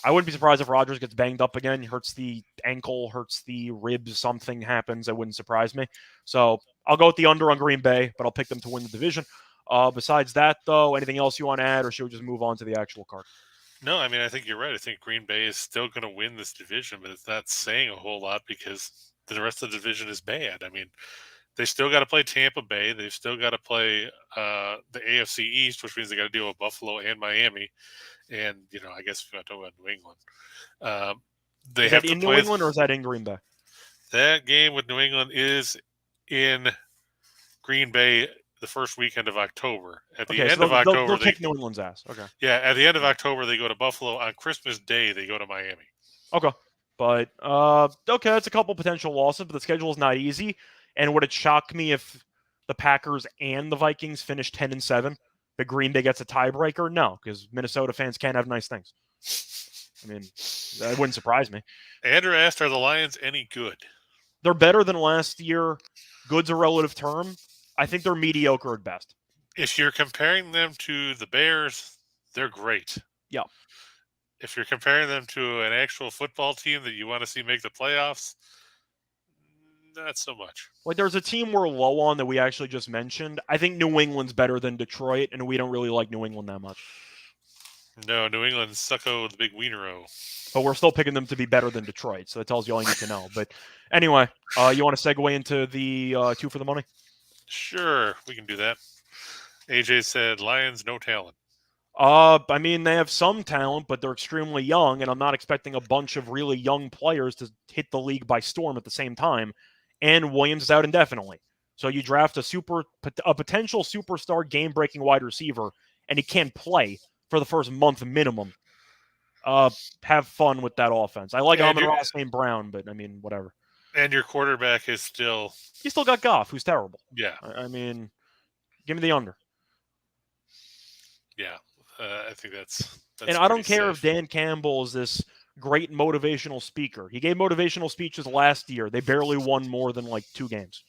I wouldn't be surprised if Rodgers gets banged up again, hurts the ankle, hurts the ribs, something happens. That wouldn't surprise me. So I'll go with the under on Green Bay, but I'll pick them to win the division. Besides that, though, anything else you want to add, or should we just move on to the actual card? No, I mean, I think you're right. I think Green Bay is still going to win this division, but it's not saying a whole lot because the rest of the division is bad. I mean, they still got to play Tampa Bay. They've still got to play the AFC East, which means they got to deal with Buffalo and Miami. And, I guess if you want to talk about New England, they Is have that to in New play. England or is that in Green Bay? That game with New England is in Green Bay the first weekend of October. At the Okay, end so of October, they'll kick New England's ass. Okay. at the end of October, they go to Buffalo. On Christmas Day, they go to Miami. Okay. But okay, that's a couple potential losses, but the schedule is not easy. And would it shock me if the Packers and the Vikings finish 10-7, but Green Bay gets a tiebreaker? No, because Minnesota fans can't have nice things. I mean, that wouldn't surprise me. Andrew asked, "Are the Lions any good?" They're better than last year. Good's a relative term. I think they're mediocre at best. If you're comparing them to the Bears, they're great. Yeah. If you're comparing them to an actual football team that you want to see make the playoffs, not so much. Like, there's a team we're low on that we actually just mentioned. I think New England's better than Detroit, and we don't really like New England that much. No, New England sucko the big wienero. But we're still picking them to be better than Detroit, so that tells you all you need to know. But anyway, you want to segue into the two for the money? Sure, we can do that. AJ said, Lions, no talent. I mean, they have some talent, but they're extremely young, and I'm not expecting a bunch of really young players to hit the league by storm at the same time. And Williams is out indefinitely. So you draft a potential superstar game-breaking wide receiver, and he can't play for the first month minimum. Have fun with that offense. I like Amon-Ra St. Brown, but I mean, whatever. And your quarterback is You still got Goff, who's terrible. Yeah. I mean, give me the under. Yeah. I think that's and I don't care safe. if Dan Campbell is this great motivational speaker. He gave motivational speeches last year. They barely won more than like 2 games.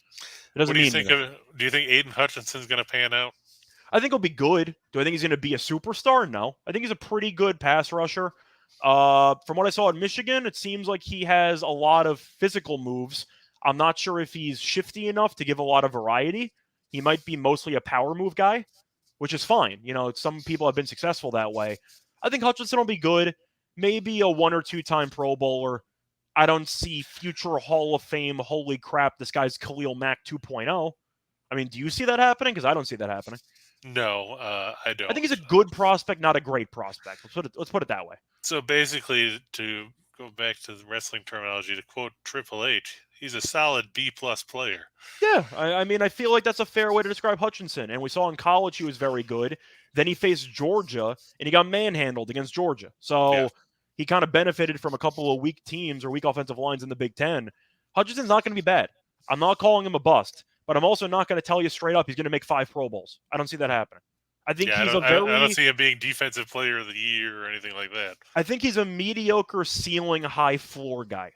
It doesn't mean anything. Do you think Aiden Hutchinson's going to pan out? I think he'll be good. Do I think he's going to be a superstar? No. I think he's a pretty good pass rusher. From what I saw at Michigan, it seems like he has a lot of physical moves. I'm not sure if he's shifty enough to give a lot of variety. He might be mostly a power move guy, which is fine. Some people have been successful that way. I think Hutchinson will be good. Maybe a 1 or 2 time Pro Bowler. I don't see future Hall of Fame, holy crap, this guy's Khalil Mack 2.0. I mean, do you see that happening? Because I don't see that happening. No, I don't. I think he's a good prospect, not a great prospect. Let's put it that way. So basically, to go back to the wrestling terminology, to quote Triple H, he's a solid B-plus player. Yeah, I mean, I feel like that's a fair way to describe Hutchinson. And we saw in college he was very good. Then he faced Georgia, and he got manhandled against Georgia. So he kind of benefited from a couple of weak teams or weak offensive lines in the Big Ten. Hutchinson's not going to be bad. I'm not calling him a bust, but I'm also not going to tell you straight up he's going to make 5 Pro Bowls. I don't see that happening. I think he's I don't see him being defensive player of the year or anything like that. I think he's a mediocre ceiling, high floor guy.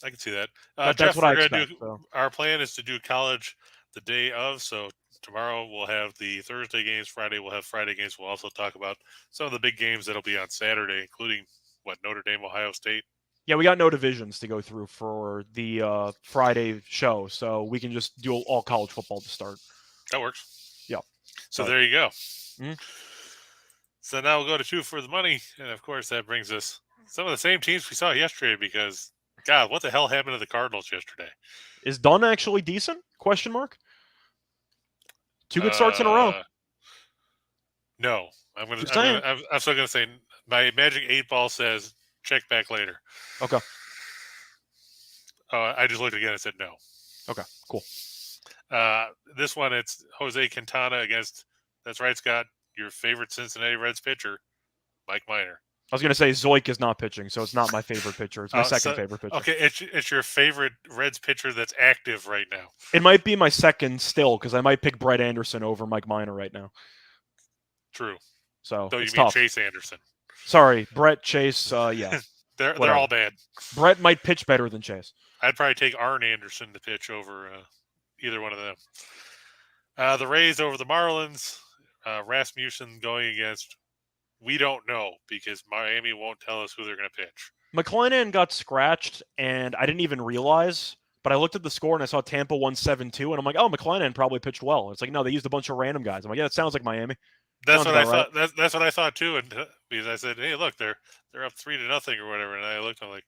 I can see that. That's Jeff, what I expect. Our plan is to do college the day of. So tomorrow we'll have the Thursday games. Friday we'll have Friday games. We'll also talk about some of the big games that'll be on Saturday, including Notre Dame, Ohio State. Yeah, we got no divisions to go through for the Friday show, so we can just do all college football to start. That works. Yeah. So there you go. Mm-hmm. So now we'll go to 2 for the money, and of course that brings us some of the same teams we saw yesterday. Because God, what the hell happened to the Cardinals yesterday? Is Dunn actually decent? Question mark. 2 good starts in a row. No, I'm still gonna say my magic 8 ball says check back later. Okay. I just looked again and said no. Okay, cool. This one, it's Jose Quintana against, that's right, Scott, your favorite Cincinnati Reds pitcher, Mike Minor. I was going to say Zoik is not pitching, so it's not my favorite pitcher. It's my second favorite pitcher. Okay, it's your favorite Reds pitcher that's active right now. It might be my second still, because I might pick Brett Anderson over Mike Minor right now. True. So you it's mean tough. Chase Anderson. Sorry, Brett, Chase, yeah. They're all bad. Brett might pitch better than Chase. I'd probably take Arn Anderson to pitch over either one of them. The Rays over the Marlins. Rasmussen going against, we don't know, because Miami won't tell us who they're going to pitch. McClanahan got scratched, and I didn't even realize, but I looked at the score and I saw Tampa won 7-2, and I'm like, oh, McClanahan probably pitched well. It's like, no, they used a bunch of random guys. I'm like, yeah, it sounds like Miami. That's what I thought. That's what I thought too. And because I said, hey, look, they're up 3-0 or whatever, and I looked, I'm like,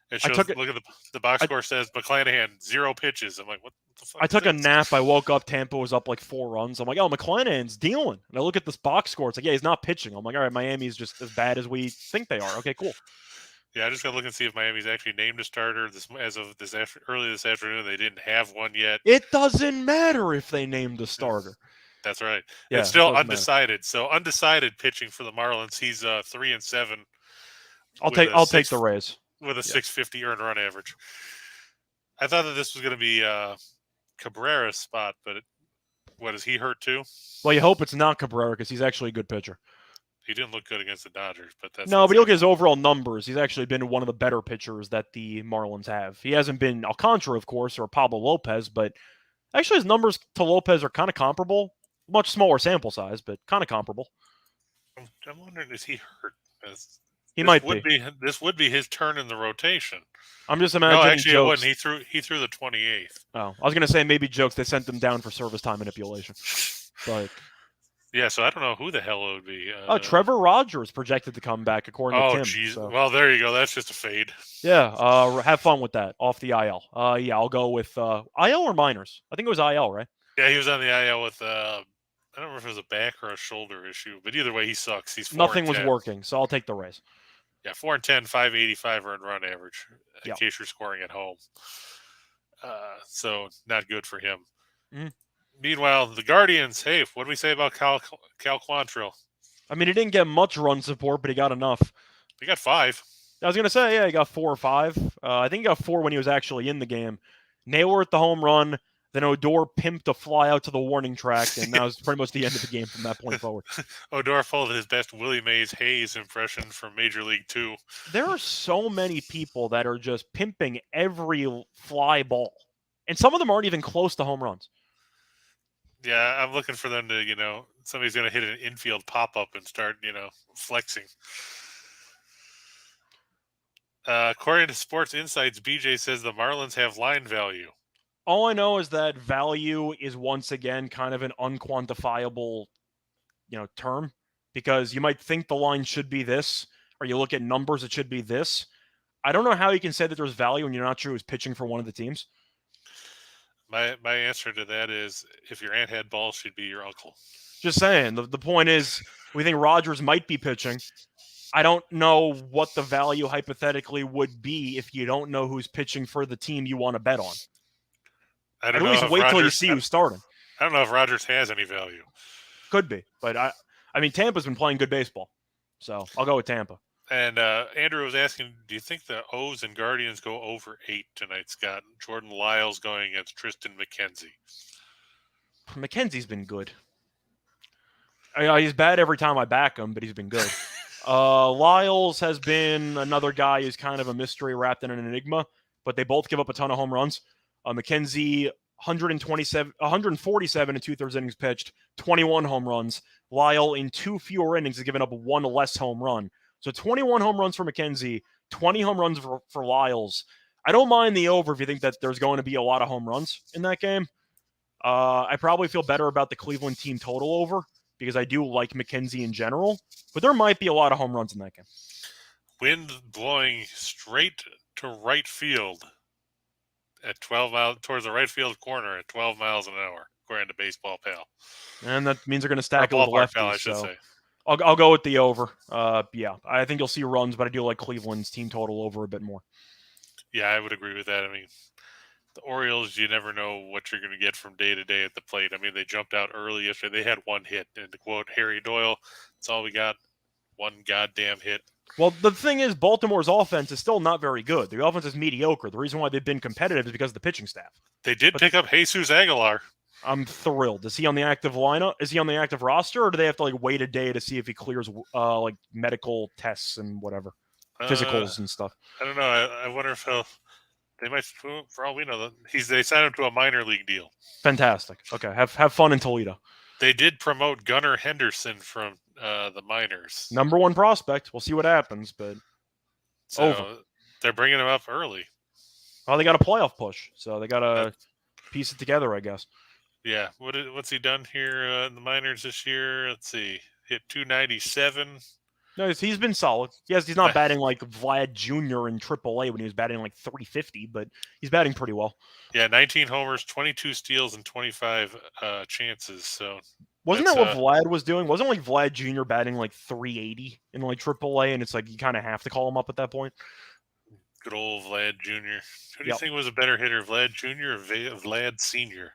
It I shows. took it. Look at the box I, score says McClanahan 0 pitches. I'm like, what the fuck? I Is took a this? nap. I woke up. Tampa was up like 4 runs. I'm like, oh, McClanahan's dealing. And I look at this box score. It's like, yeah, he's not pitching. I'm like, all right, Miami's just as bad as we think they are. Okay, cool. Yeah, I just gotta look and see if Miami's actually named a starter. As of early this afternoon, they didn't have one yet. It doesn't matter if they named a starter. That's right. Yeah, It's still it undecided. So undecided pitching for the Marlins. He's 3-7. I'll take the Rays with a 650 earned run average. I thought that this was going to be Cabrera's spot, but is he hurt too? Well, you hope it's not Cabrera because he's actually a good pitcher. He didn't look good against the Dodgers, but that's no. But you look at his overall numbers. He's actually been one of the better pitchers that the Marlins have. He hasn't been Alcantara, of course, or Pablo Lopez, but actually his numbers to Lopez are kind of comparable. Much smaller sample size, but kind of comparable. I'm wondering, is he hurt? He might be. This would be his turn in the rotation. I'm just imagining. No, actually, jokes. it wasn't. He threw the 28th. Oh, I was gonna say maybe jokes. They sent them down for service time manipulation, but yeah. So I don't know who the hell it would be. Trevor Rogers projected to come back according to Tim. Oh, jeez. So. Well, there you go. That's just a fade. Yeah. Have fun with that off the IL. Yeah, I'll go with IL or minors. I think it was IL, right? Yeah, he was on the IL with. I don't remember if it was a back or a shoulder issue, but either way, he sucks. He's 4-10. Nothing was working, so I'll take the Rays. Yeah, 4-10, 585 earned run average. In Yep. case you're scoring at home, so not good for him. Mm-hmm. Meanwhile, the Guardians. Hey, what do we say about Cal Quantrill? I mean, he didn't get much run support, but he got enough. He got 5. I was gonna say, yeah, he got 4 or 5. I think he got 4 when he was actually in the game. Naylor at the home run. Then Odor pimped a fly out to the warning track, and that was pretty much the end of the game from that point forward. Odor followed his best Willie Mays Hayes impression from Major League 2. There are so many people that are just pimping every fly ball, and some of them aren't even close to home runs. Yeah, I'm looking for them to, somebody's going to hit an infield pop-up and start, flexing. According to Sports Insights, BJ says the Marlins have line value. All I know is that value is once again kind of an unquantifiable, term, because you might think the line should be this, or you look at numbers, it should be this. I don't know how you can say that there's value when you're not sure who's pitching for one of the teams. My answer to that is, if your aunt had balls, she'd be your uncle. Just saying. The point is, we think Rogers might be pitching. I don't know what the value hypothetically would be if you don't know who's pitching for the team you want to bet on. I don't know. At least wait till you see who's starting. I don't know if Rogers has any value. Could be, but I mean, Tampa's been playing good baseball, so I'll go with Tampa. And Andrew was asking, do you think the O's and Guardians go over 8 tonight, Scott? Jordan Lyles going against Tristan McKenzie. McKenzie's been good. He's bad every time I back him, but he's been good. Lyles has been another guy who's kind of a mystery wrapped in an enigma, but they both give up a ton of home runs. McKenzie, 147 and 2/3 innings pitched, 21 home runs. Lyle, in 2 fewer innings, has given up 1 less home run. So 21 home runs for McKenzie, 20 home runs for Lyles. I don't mind the over if you think that there's going to be a lot of home runs in that game. I probably feel better about the Cleveland team total over because I do like McKenzie in general, but there might be a lot of home runs in that game. Wind blowing straight to right field at 12 miles towards the right field corner at 12 miles an hour, according to Baseball Pal. And that means they're going to stack it with Ballpark lefties. Pal, I should say. I'll go with the over. Yeah, I think you'll see runs, but I do like Cleveland's team total over a bit more. Yeah, I would agree with that. I mean, the Orioles, you never know what you're going to get from day to day at the plate. I mean, they jumped out early yesterday. They had 1 hit. And to quote Harry Doyle, that's all we got, 1 goddamn hit. Well, the thing is, Baltimore's offense is still not very good. The offense is mediocre. The reason why they've been competitive is because of the pitching staff. They did pick up Jesus Aguilar. I'm thrilled. Is he on the active lineup? Is he on the active roster, or do they have to wait a day to see if he clears medical tests and whatever, physicals and stuff? I don't know. I wonder if they might. For all we know, they signed him to a minor league deal. Fantastic. Okay, have fun in Toledo. They did promote Gunnar Henderson from the minors. Number 1 prospect. We'll see what happens, but over. They're bringing him up early. Well, they got a playoff push, so they got to piece it together, I guess. Yeah. What's he done here in the minors this year? Let's see. Hit 297. No, he's been solid. Yes, he's not batting like Vlad Jr. in AAA when he was batting like 350, but he's batting pretty well. Yeah, 19 homers, 22 steals, and 25 chances. So wasn't that what Vlad was doing? Wasn't like Vlad Jr. batting like 380 in like AAA, and it's like you kind of have to call him up at that point. Good old Vlad Jr. Who do you think was a better hitter, Vlad Jr. or Vlad Sr.?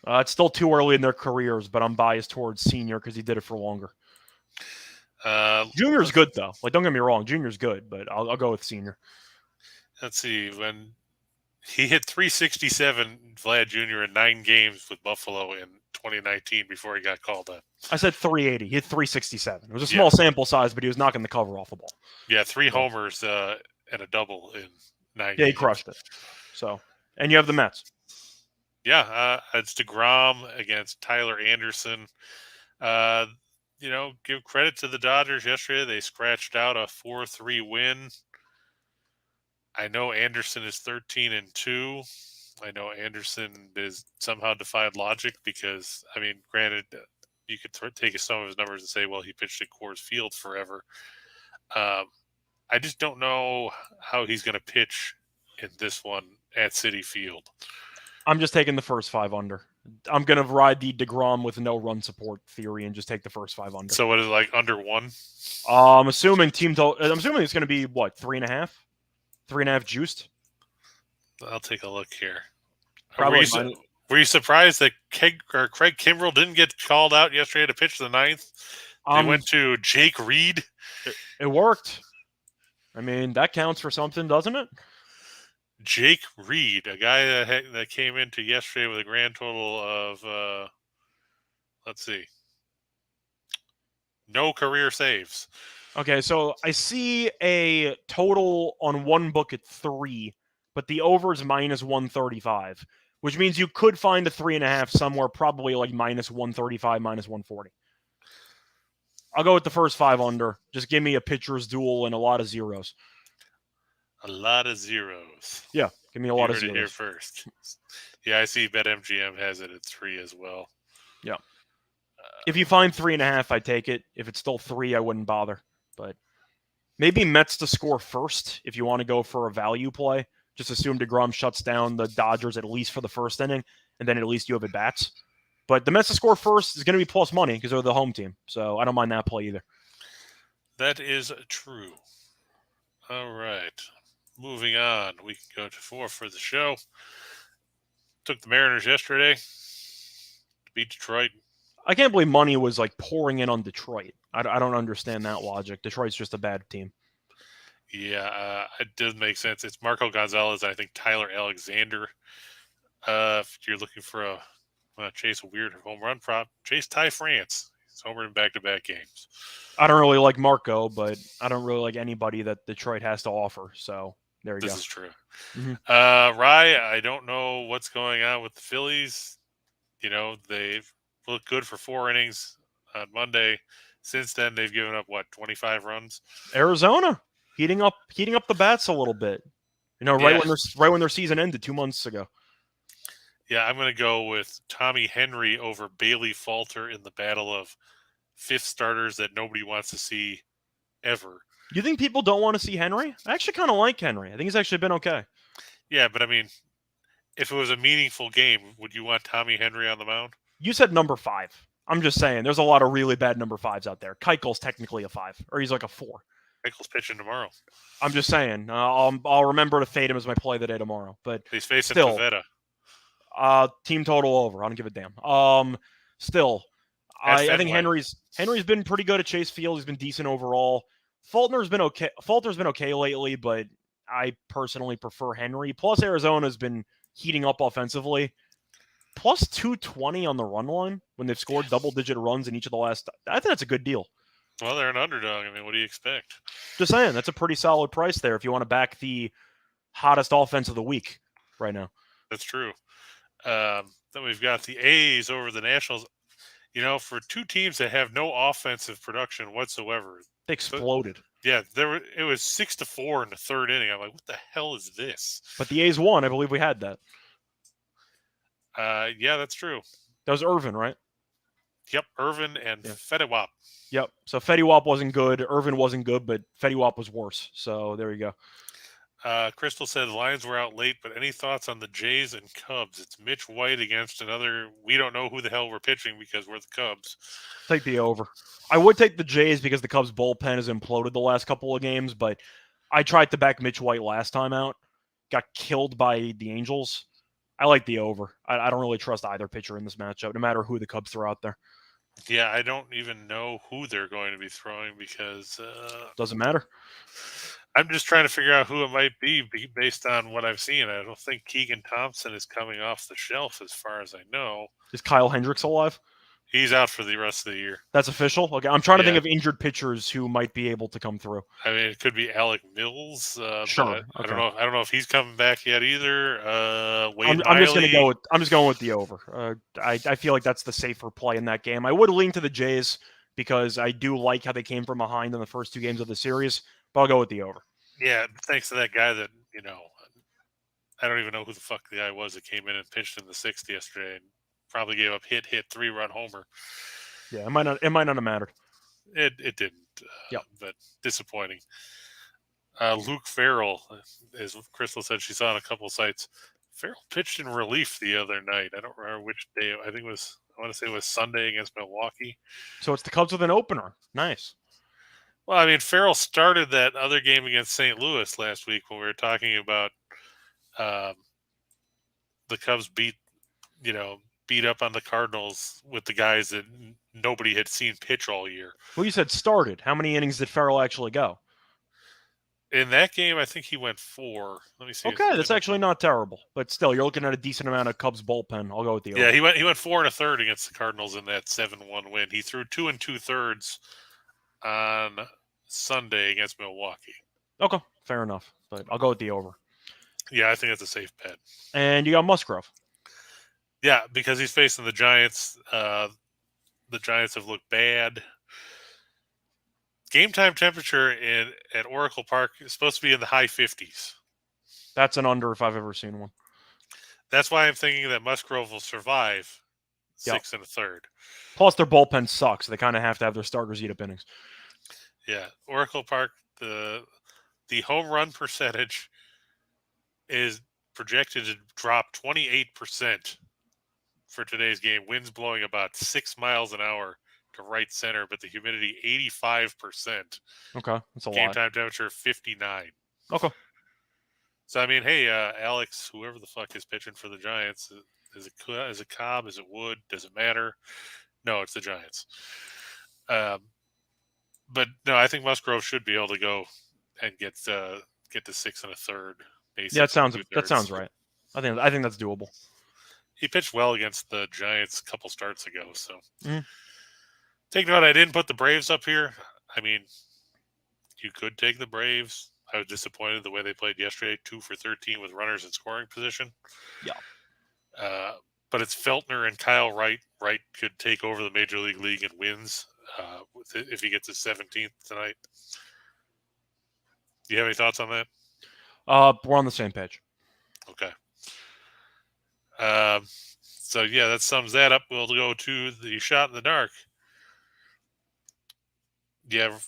It's still too early in their careers, but I'm biased towards Senior because he did it for longer. Junior's good though. Like, don't get me wrong, Junior's good, but I'll go with Senior. Let's see. When he hit 367, Vlad Jr. in 9 games with Buffalo in 2019 before he got called up. I said 380. He hit 367. It was a small sample size, but he was knocking the cover off the ball. Yeah, 3 homers and a double in 9 games. Yeah, he crushed it. So, and you have the Mets. Yeah, it's DeGrom against Tyler Anderson. Give credit to the Dodgers yesterday. They scratched out a 4-3 win. I know Anderson is 13-2. I know Anderson is somehow defied logic because, I mean, granted, you could take some of his numbers and say, well, he pitched at Coors Field forever. I just don't know how he's going to pitch in this one at Citi Field. I'm just taking the first 5 under. I'm going to ride the DeGrom with no run support theory and just take the first 5 under. So what is it, like under 1? I'm assuming it's going to be what, 3.5? 3.5 juiced? I'll take a look here. Probably. Were you surprised that Craig Kimbrell didn't get called out yesterday to pitch the 9th? They went to Jake Reed. It worked. I mean, that counts for something, doesn't it? Jake Reed, a guy that came into yesterday with a grand total of, let's see, no career saves. Okay, so I see a total on one book at 3, but the over is minus 135, which means you could find a 3.5 somewhere, probably like minus 135, minus 140. I'll go with the first 5 under. Just give me a pitcher's duel and a lot of zeros. A lot of zeros. Yeah, give me a lot of zeros. Here first. Yeah, I see BetMGM has it at 3 as well. Yeah. If you find 3.5, I'd take it. If it's still 3, I wouldn't bother. But maybe Mets to score first if you want to go for a value play. Just assume DeGrom shuts down the Dodgers at least for the first inning, and then at least you have at-bats. But the Mets to score first is going to be plus money because they're the home team. So I don't mind that play either. That is true. All right. Moving on. We can go to 4 for the show. Took the Mariners yesterday to beat Detroit. I can't believe money was like pouring in on Detroit. I don't understand that logic. Detroit's just a bad team. Yeah, it does make sense. It's Marco Gonzalez, I think Tyler Alexander. If you're looking for chase a weird home run prop, chase Ty France. He's homered in back-to-back games. I don't really like Marco, but I don't really like anybody that Detroit has to offer. So there you go. This is true. Mm-hmm. Rye, I don't know what's going on with the Phillies. They've looked good for 4 innings on Monday. Since then, they've given up 25 runs. Arizona heating up the bats a little bit. Right when their season ended 2 months ago. Yeah, I'm going to go with Tommy Henry over Bailey Falter in the battle of 5th starters that nobody wants to see ever. You think people don't want to see Henry? I actually kind of like Henry. I think he's actually been okay. Yeah, but I mean, if it was a meaningful game, would you want Tommy Henry on the mound? You said number 5. I'm just saying, there's a lot of really bad number 5s out there. Keuchel's technically a 5, or he's like a 4. Keuchel's pitching tomorrow. I'm just saying. I'll remember to fade him as my play of the day tomorrow. But he's facing Pivetta. Team total over. I don't give a damn. I think Henry's been pretty good at Chase Field. He's been decent overall. Falter's been okay lately, but I personally prefer Henry. Plus, Arizona's been heating up offensively. Plus 220 on the run line when they've scored double-digit runs in each of the last. I think that's a good deal. Well, they're an underdog. I mean, what do you expect? Just saying, that's a pretty solid price there if you want to back the hottest offense of the week right now. That's true. Then we've got the A's over the Nationals. For 2 teams that have no offensive production whatsoever. They exploded. Yeah, it was 6-4 in the 3rd inning. I'm like, what the hell is this? But the A's won. I believe we had that. Yeah, that's true. That was Irvin, right? Yep, Irvin and Fetty Yep. So Fetty Wap wasn't good. Irvin wasn't good, but Fetty Wap was worse. So there you go. Crystal said the Lions were out late, but any thoughts on the Jays and Cubs? It's Mitch White against another. We don't know who the hell we're pitching because we're the Cubs. Take the over. I would take the Jays because the Cubs bullpen has imploded the last couple of games, but I tried to back Mitch White last time out. Got killed by the Angels. I like the over. I don't really trust either pitcher in this matchup, no matter who the Cubs throw out there. Yeah, I don't even know who they're going to be throwing because doesn't matter. I'm just trying to figure out who it might be based on what I've seen. I don't think Keegan Thompson is coming off the shelf as far as I know. Is Kyle Hendricks alive? He's out for the rest of the year. That's official? Okay, I'm trying to think of injured pitchers who might be able to come through. I mean, it could be Alec Mills. Sure. Okay. I don't know if he's coming back yet either. I'm just going with the over. I feel like that's the safer play in that game. I would lean to the Jays because I do like how they came from behind in the first two games of the series, but I'll go with the over. Yeah, thanks to that guy that, I don't even know who the fuck the guy was that came in and pitched in the sixth yesterday and probably gave up hit 3-run homer. Yeah, it might not have mattered. It didn't. But disappointing. Luke Farrell, as Crystal said, she saw on a couple of sites. Farrell pitched in relief the other night. I don't remember which day. I want to say it was Sunday against Milwaukee. So it's the Cubs with an opener. Nice. Well, I mean, Farrell started that other game against St. Louis last week when we were talking about the Cubs beat up on the Cardinals with the guys that nobody had seen pitch all year. Well, you said started. How many innings did Farrell actually go? In that game, I think he went 4. Let me see. Okay, that's actually not terrible. But still, you're looking at a decent amount of Cubs bullpen. I'll go with the over. Yeah, he went 4 1/3 against the Cardinals in that 7-1 win. He threw 2 2/3 on Sunday against Milwaukee. Okay, fair enough. But I'll go with the over. Yeah, I think that's a safe bet. And you got Musgrove. Yeah, because he's facing the Giants. The Giants have looked bad. Game time temperature at Oracle Park is supposed to be in the high 50s. That's an under if I've ever seen one. That's why I'm thinking that Musgrove will survive 6 1/3. Plus, their bullpen sucks. They kind of have to have their starters eat up innings. Yeah, Oracle Park, the home run percentage is projected to drop 28% for today's game. Winds blowing about 6 miles an hour to right center, but the humidity 85%. Okay, that's a lot. Game time temperature 59. Okay. So I mean, hey, Alex, whoever the fuck is pitching for the Giants, is it Cobb? Is it Wood? Does it matter? No, it's the Giants. But no, I think Musgrove should be able to go and get to 6 1/3. Yeah, that sounds right. I think that's doable. He pitched well against the Giants a couple starts ago. So take note, I didn't put the Braves up here. I mean, you could take the Braves. I was disappointed the way they played yesterday, 2 for 13 with runners in scoring position. Yeah. But it's Feltner and Kyle Wright. Wright could take over the Major League and wins if he gets his 17th tonight. Do you have any thoughts on that? We're on the same page. Okay. So, yeah, that sums that up. We'll go to the shot in the dark. Yeah,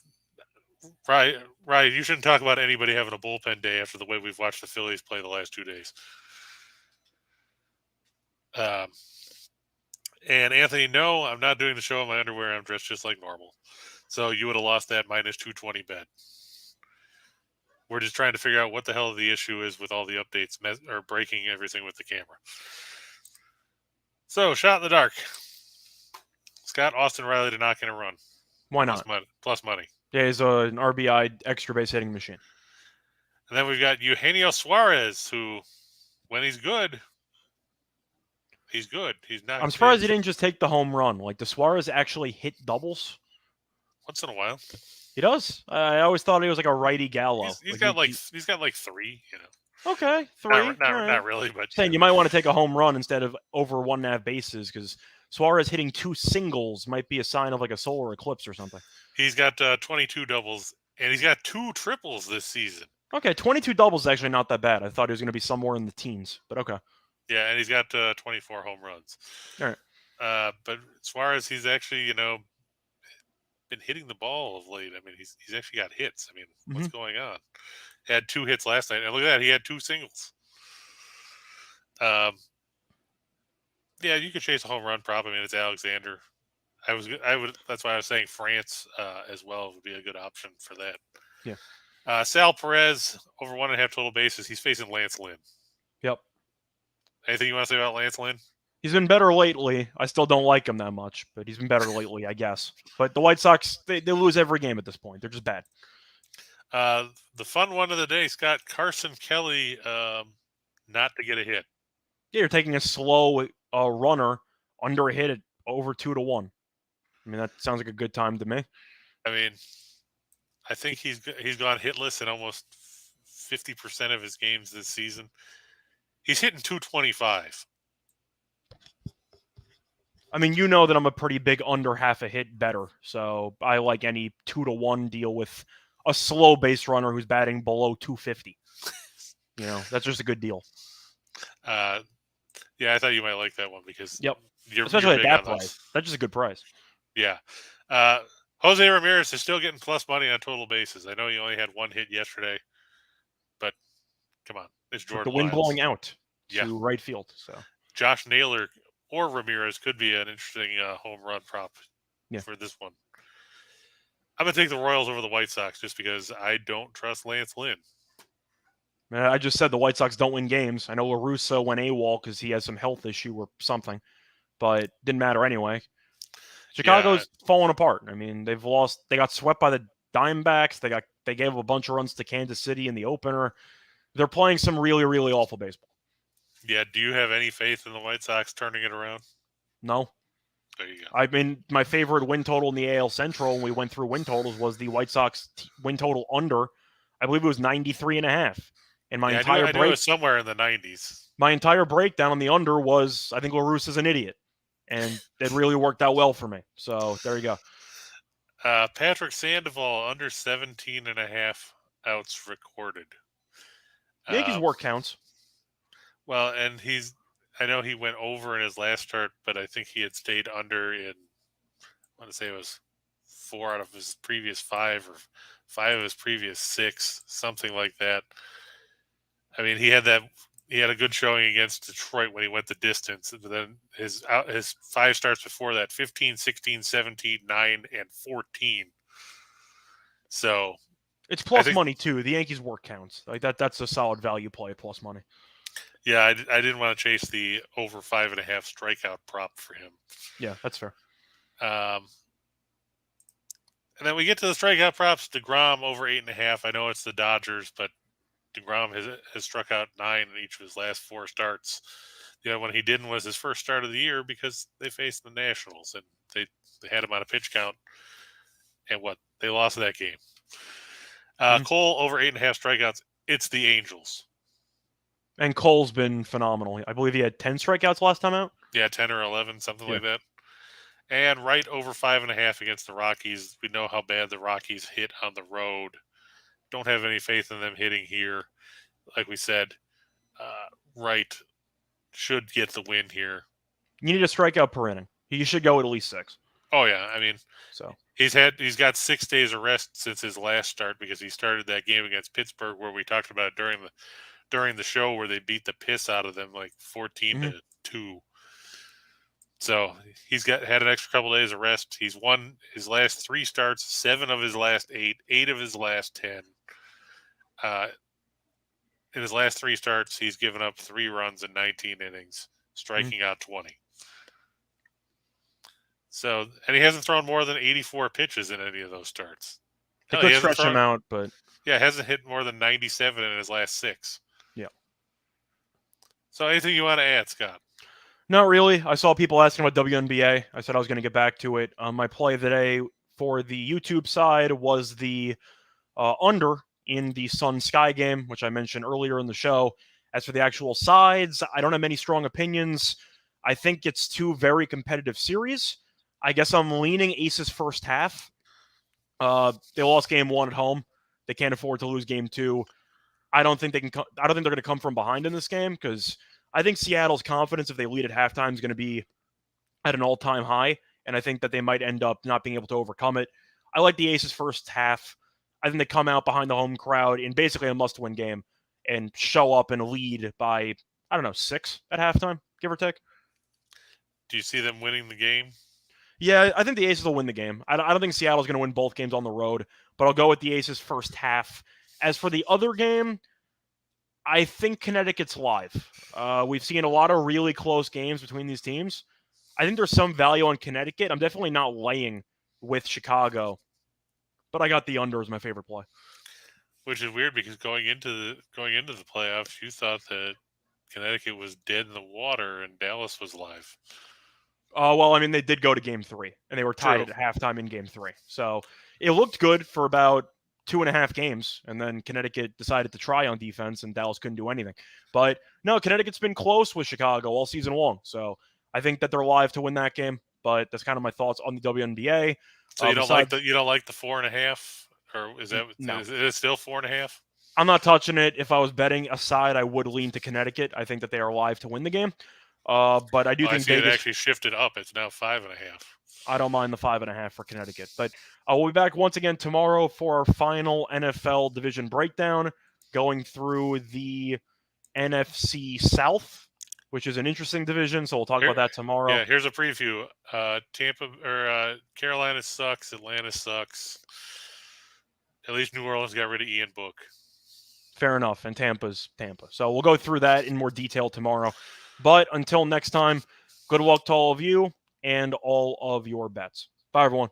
right. You shouldn't talk about anybody having a bullpen day after the way we've watched the Phillies play the last 2 days. And Anthony, no, I'm not doing the show in my underwear. I'm dressed just like normal. So you would have lost that minus 220 bet. We're just trying to figure out what the hell the issue is with all the updates or breaking everything with the camera. So, shot in the dark. Scott, Austin Riley to knock in a run. Why not? Plus money. Yeah, he's an RBI extra base hitting machine. And then we've got Eugenio Suarez, who, when he's good, he's good. He's not. I'm surprised he didn't just take the home run. Like, does Suarez actually hit doubles? Once in a while. He does. I always thought he was like a righty Gallo. He's got 3. Okay, 3. Not really, but saying you might want to take a home run instead of over 1.5 bases because Suarez hitting 2 singles might be a sign of like a solar eclipse or something. He's got 22 doubles and he's got 2 triples this season. Okay, 22 doubles is actually not that bad. I thought he was going to be somewhere in the teens, but okay. Yeah, and he's got 24 home runs. All But Suarez, he's actually, been hitting the ball of late. I mean, he's actually got hits. I mean, what's going on? Had 2 hits last night, and look at that, he had 2 singles. Yeah, you could chase a home run prop. I mean, it's Alexander. I would. That's why I was saying France as well would be a good option for that. Yeah. Sal Perez over 1.5 total bases. He's facing Lance Lynn. Yep. Anything you want to say about Lance Lynn? He's been better lately. I still don't like him that much, but he's been better lately, I guess. But the White Sox, they lose every game at this point. They're just bad. The fun one of the day, Scott, Carson Kelly, not to get a hit. Yeah, you're taking a slow runner under a hit at over 2-1. I mean, that sounds like a good time to me. I mean, I think he's gone hitless in almost 50% of his games this season. He's hitting 225. I mean, you know that I'm a pretty big under half a hit better, so I like any 2-1 deal with a slow base runner who's batting below 250. That's just a good deal. Yeah, I thought you might like that one because especially at that price. That's just a good price. Yeah. Jose Ramirez is still getting plus money on total bases. I know he only had 1 hit yesterday, but come on, it's Jordan. With the wind Lyles blowing out to right field. So Josh Naylor or Ramirez could be an interesting home run prop for this one. I'm going to take the Royals over the White Sox just because I don't trust Lance Lynn. I just said the White Sox don't win games. I know La Russa went AWOL because he has some health issue or something, but it didn't matter anyway. Chicago's falling apart. I mean, they've lost. They got swept by the Diamondbacks. They gave a bunch of runs to Kansas City in the opener. They're playing some really, really awful baseball. Yeah. Do you have any faith in the White Sox turning it around? No. There you go. I mean, my favorite win total in the AL Central when we went through win totals was the White Sox win total under. I believe it was 93.5. And my entire I knew it was somewhere in the 90s. My entire breakdown on the under was I think La Russa's an idiot. And it really worked out well for me. So there you go. Patrick Sandoval under 17.5 outs recorded. Yankees work counts. Well, and I know he went over in his last start, but I think he had stayed under in, I want to say it was 4 out of his previous 5 or 5 of his previous 6, something like that. I mean, he had a good showing against Detroit when he went the distance. And then his 5 starts before that, 15, 16, 17, 9, and 14. So it's plus money too. The Yankees work counts. Like that's a solid value play, plus money. Yeah, I didn't want to chase the over 5.5 strikeout prop for him. Yeah, that's fair. And then we get to the strikeout props. DeGrom over 8.5. I know it's the Dodgers, but DeGrom has struck out 9 in each of his last 4 starts. The other one he didn't was his first start of the year because they faced the Nationals and they had him on a pitch count. And they lost that game. Cole over 8.5 strikeouts. It's the Angels. And Cole's been phenomenal. I believe he had 10 strikeouts last time out. Yeah, 10 or 11, something like that. And right over 5.5 against the Rockies. We know how bad the Rockies hit on the road. Don't have any faith in them hitting here. Like we said, Wright should get the win here. You need a strikeout per inning. He should go at least 6. Oh yeah, I mean, so he's got 6 days of rest since his last start because he started that game against Pittsburgh where we talked about it during the show where they beat the piss out of them like 14-2. So he's had an extra couple days of rest. He's won his last 3 starts, 7 of his last 8, 8 of his last 10. In his last 3 starts, he's given up 3 runs in 19 innings, striking out 20. So, and he hasn't thrown more than 84 pitches in any of those starts. They could stretch him out, but hasn't hit more than 97 in his last 6. Yeah. So, anything you want to add, Scott? Not really. I saw people asking about WNBA. I said I was going to get back to it. My play today for the YouTube side was the under in the Sun Sky game, which I mentioned earlier in the show. As for the actual sides, I don't have many strong opinions. I think it's 2 very competitive series. I guess I'm leaning Aces first half. They lost game 1 at home. They can't afford to lose game 2. I don't think they're going to come from behind in this game because I think Seattle's confidence if they lead at halftime is going to be at an all-time high, and I think that they might end up not being able to overcome it. I like the Aces first half. I think they come out behind the home crowd in basically a must-win game and show up and lead by, I don't know, 6 at halftime, give or take. Do you see them winning the game? Yeah, I think the Aces will win the game. I don't think Seattle's going to win both games on the road, but I'll go with the Aces first half. As for the other game, I think Connecticut's live. We've seen a lot of really close games between these teams. I think there's some value on Connecticut. I'm definitely not laying with Chicago, but I got the under as my favorite play. Which is weird because going into the playoffs, you thought that Connecticut was dead in the water and Dallas was live. Well, I mean, they did go to Game 3, and they were tied True. at halftime in Game 3. So it looked good for about 2.5 games, and then Connecticut decided to try on defense, and Dallas couldn't do anything. But no, Connecticut's been close with Chicago all season long, so I think that they're live to win that game. But that's kind of my thoughts on the WNBA. So you don't like the 4.5, or is it still 4.5? I'm not touching it. If I was betting aside, I would lean to Connecticut. I think that they are live to win the game. But I do think Vegas, it actually shifted up. It's now 5.5. I don't mind the 5.5 for Connecticut. But we'll be back once again tomorrow for our final NFL division breakdown, going through the NFC South, which is an interesting division. So we'll talk about that tomorrow. Yeah, here's a preview. Carolina sucks. Atlanta sucks. At least New Orleans got rid of Ian Book. Fair enough. And Tampa's Tampa. So we'll go through that in more detail tomorrow. But until next time, good luck to all of you and all of your bets. Bye, everyone.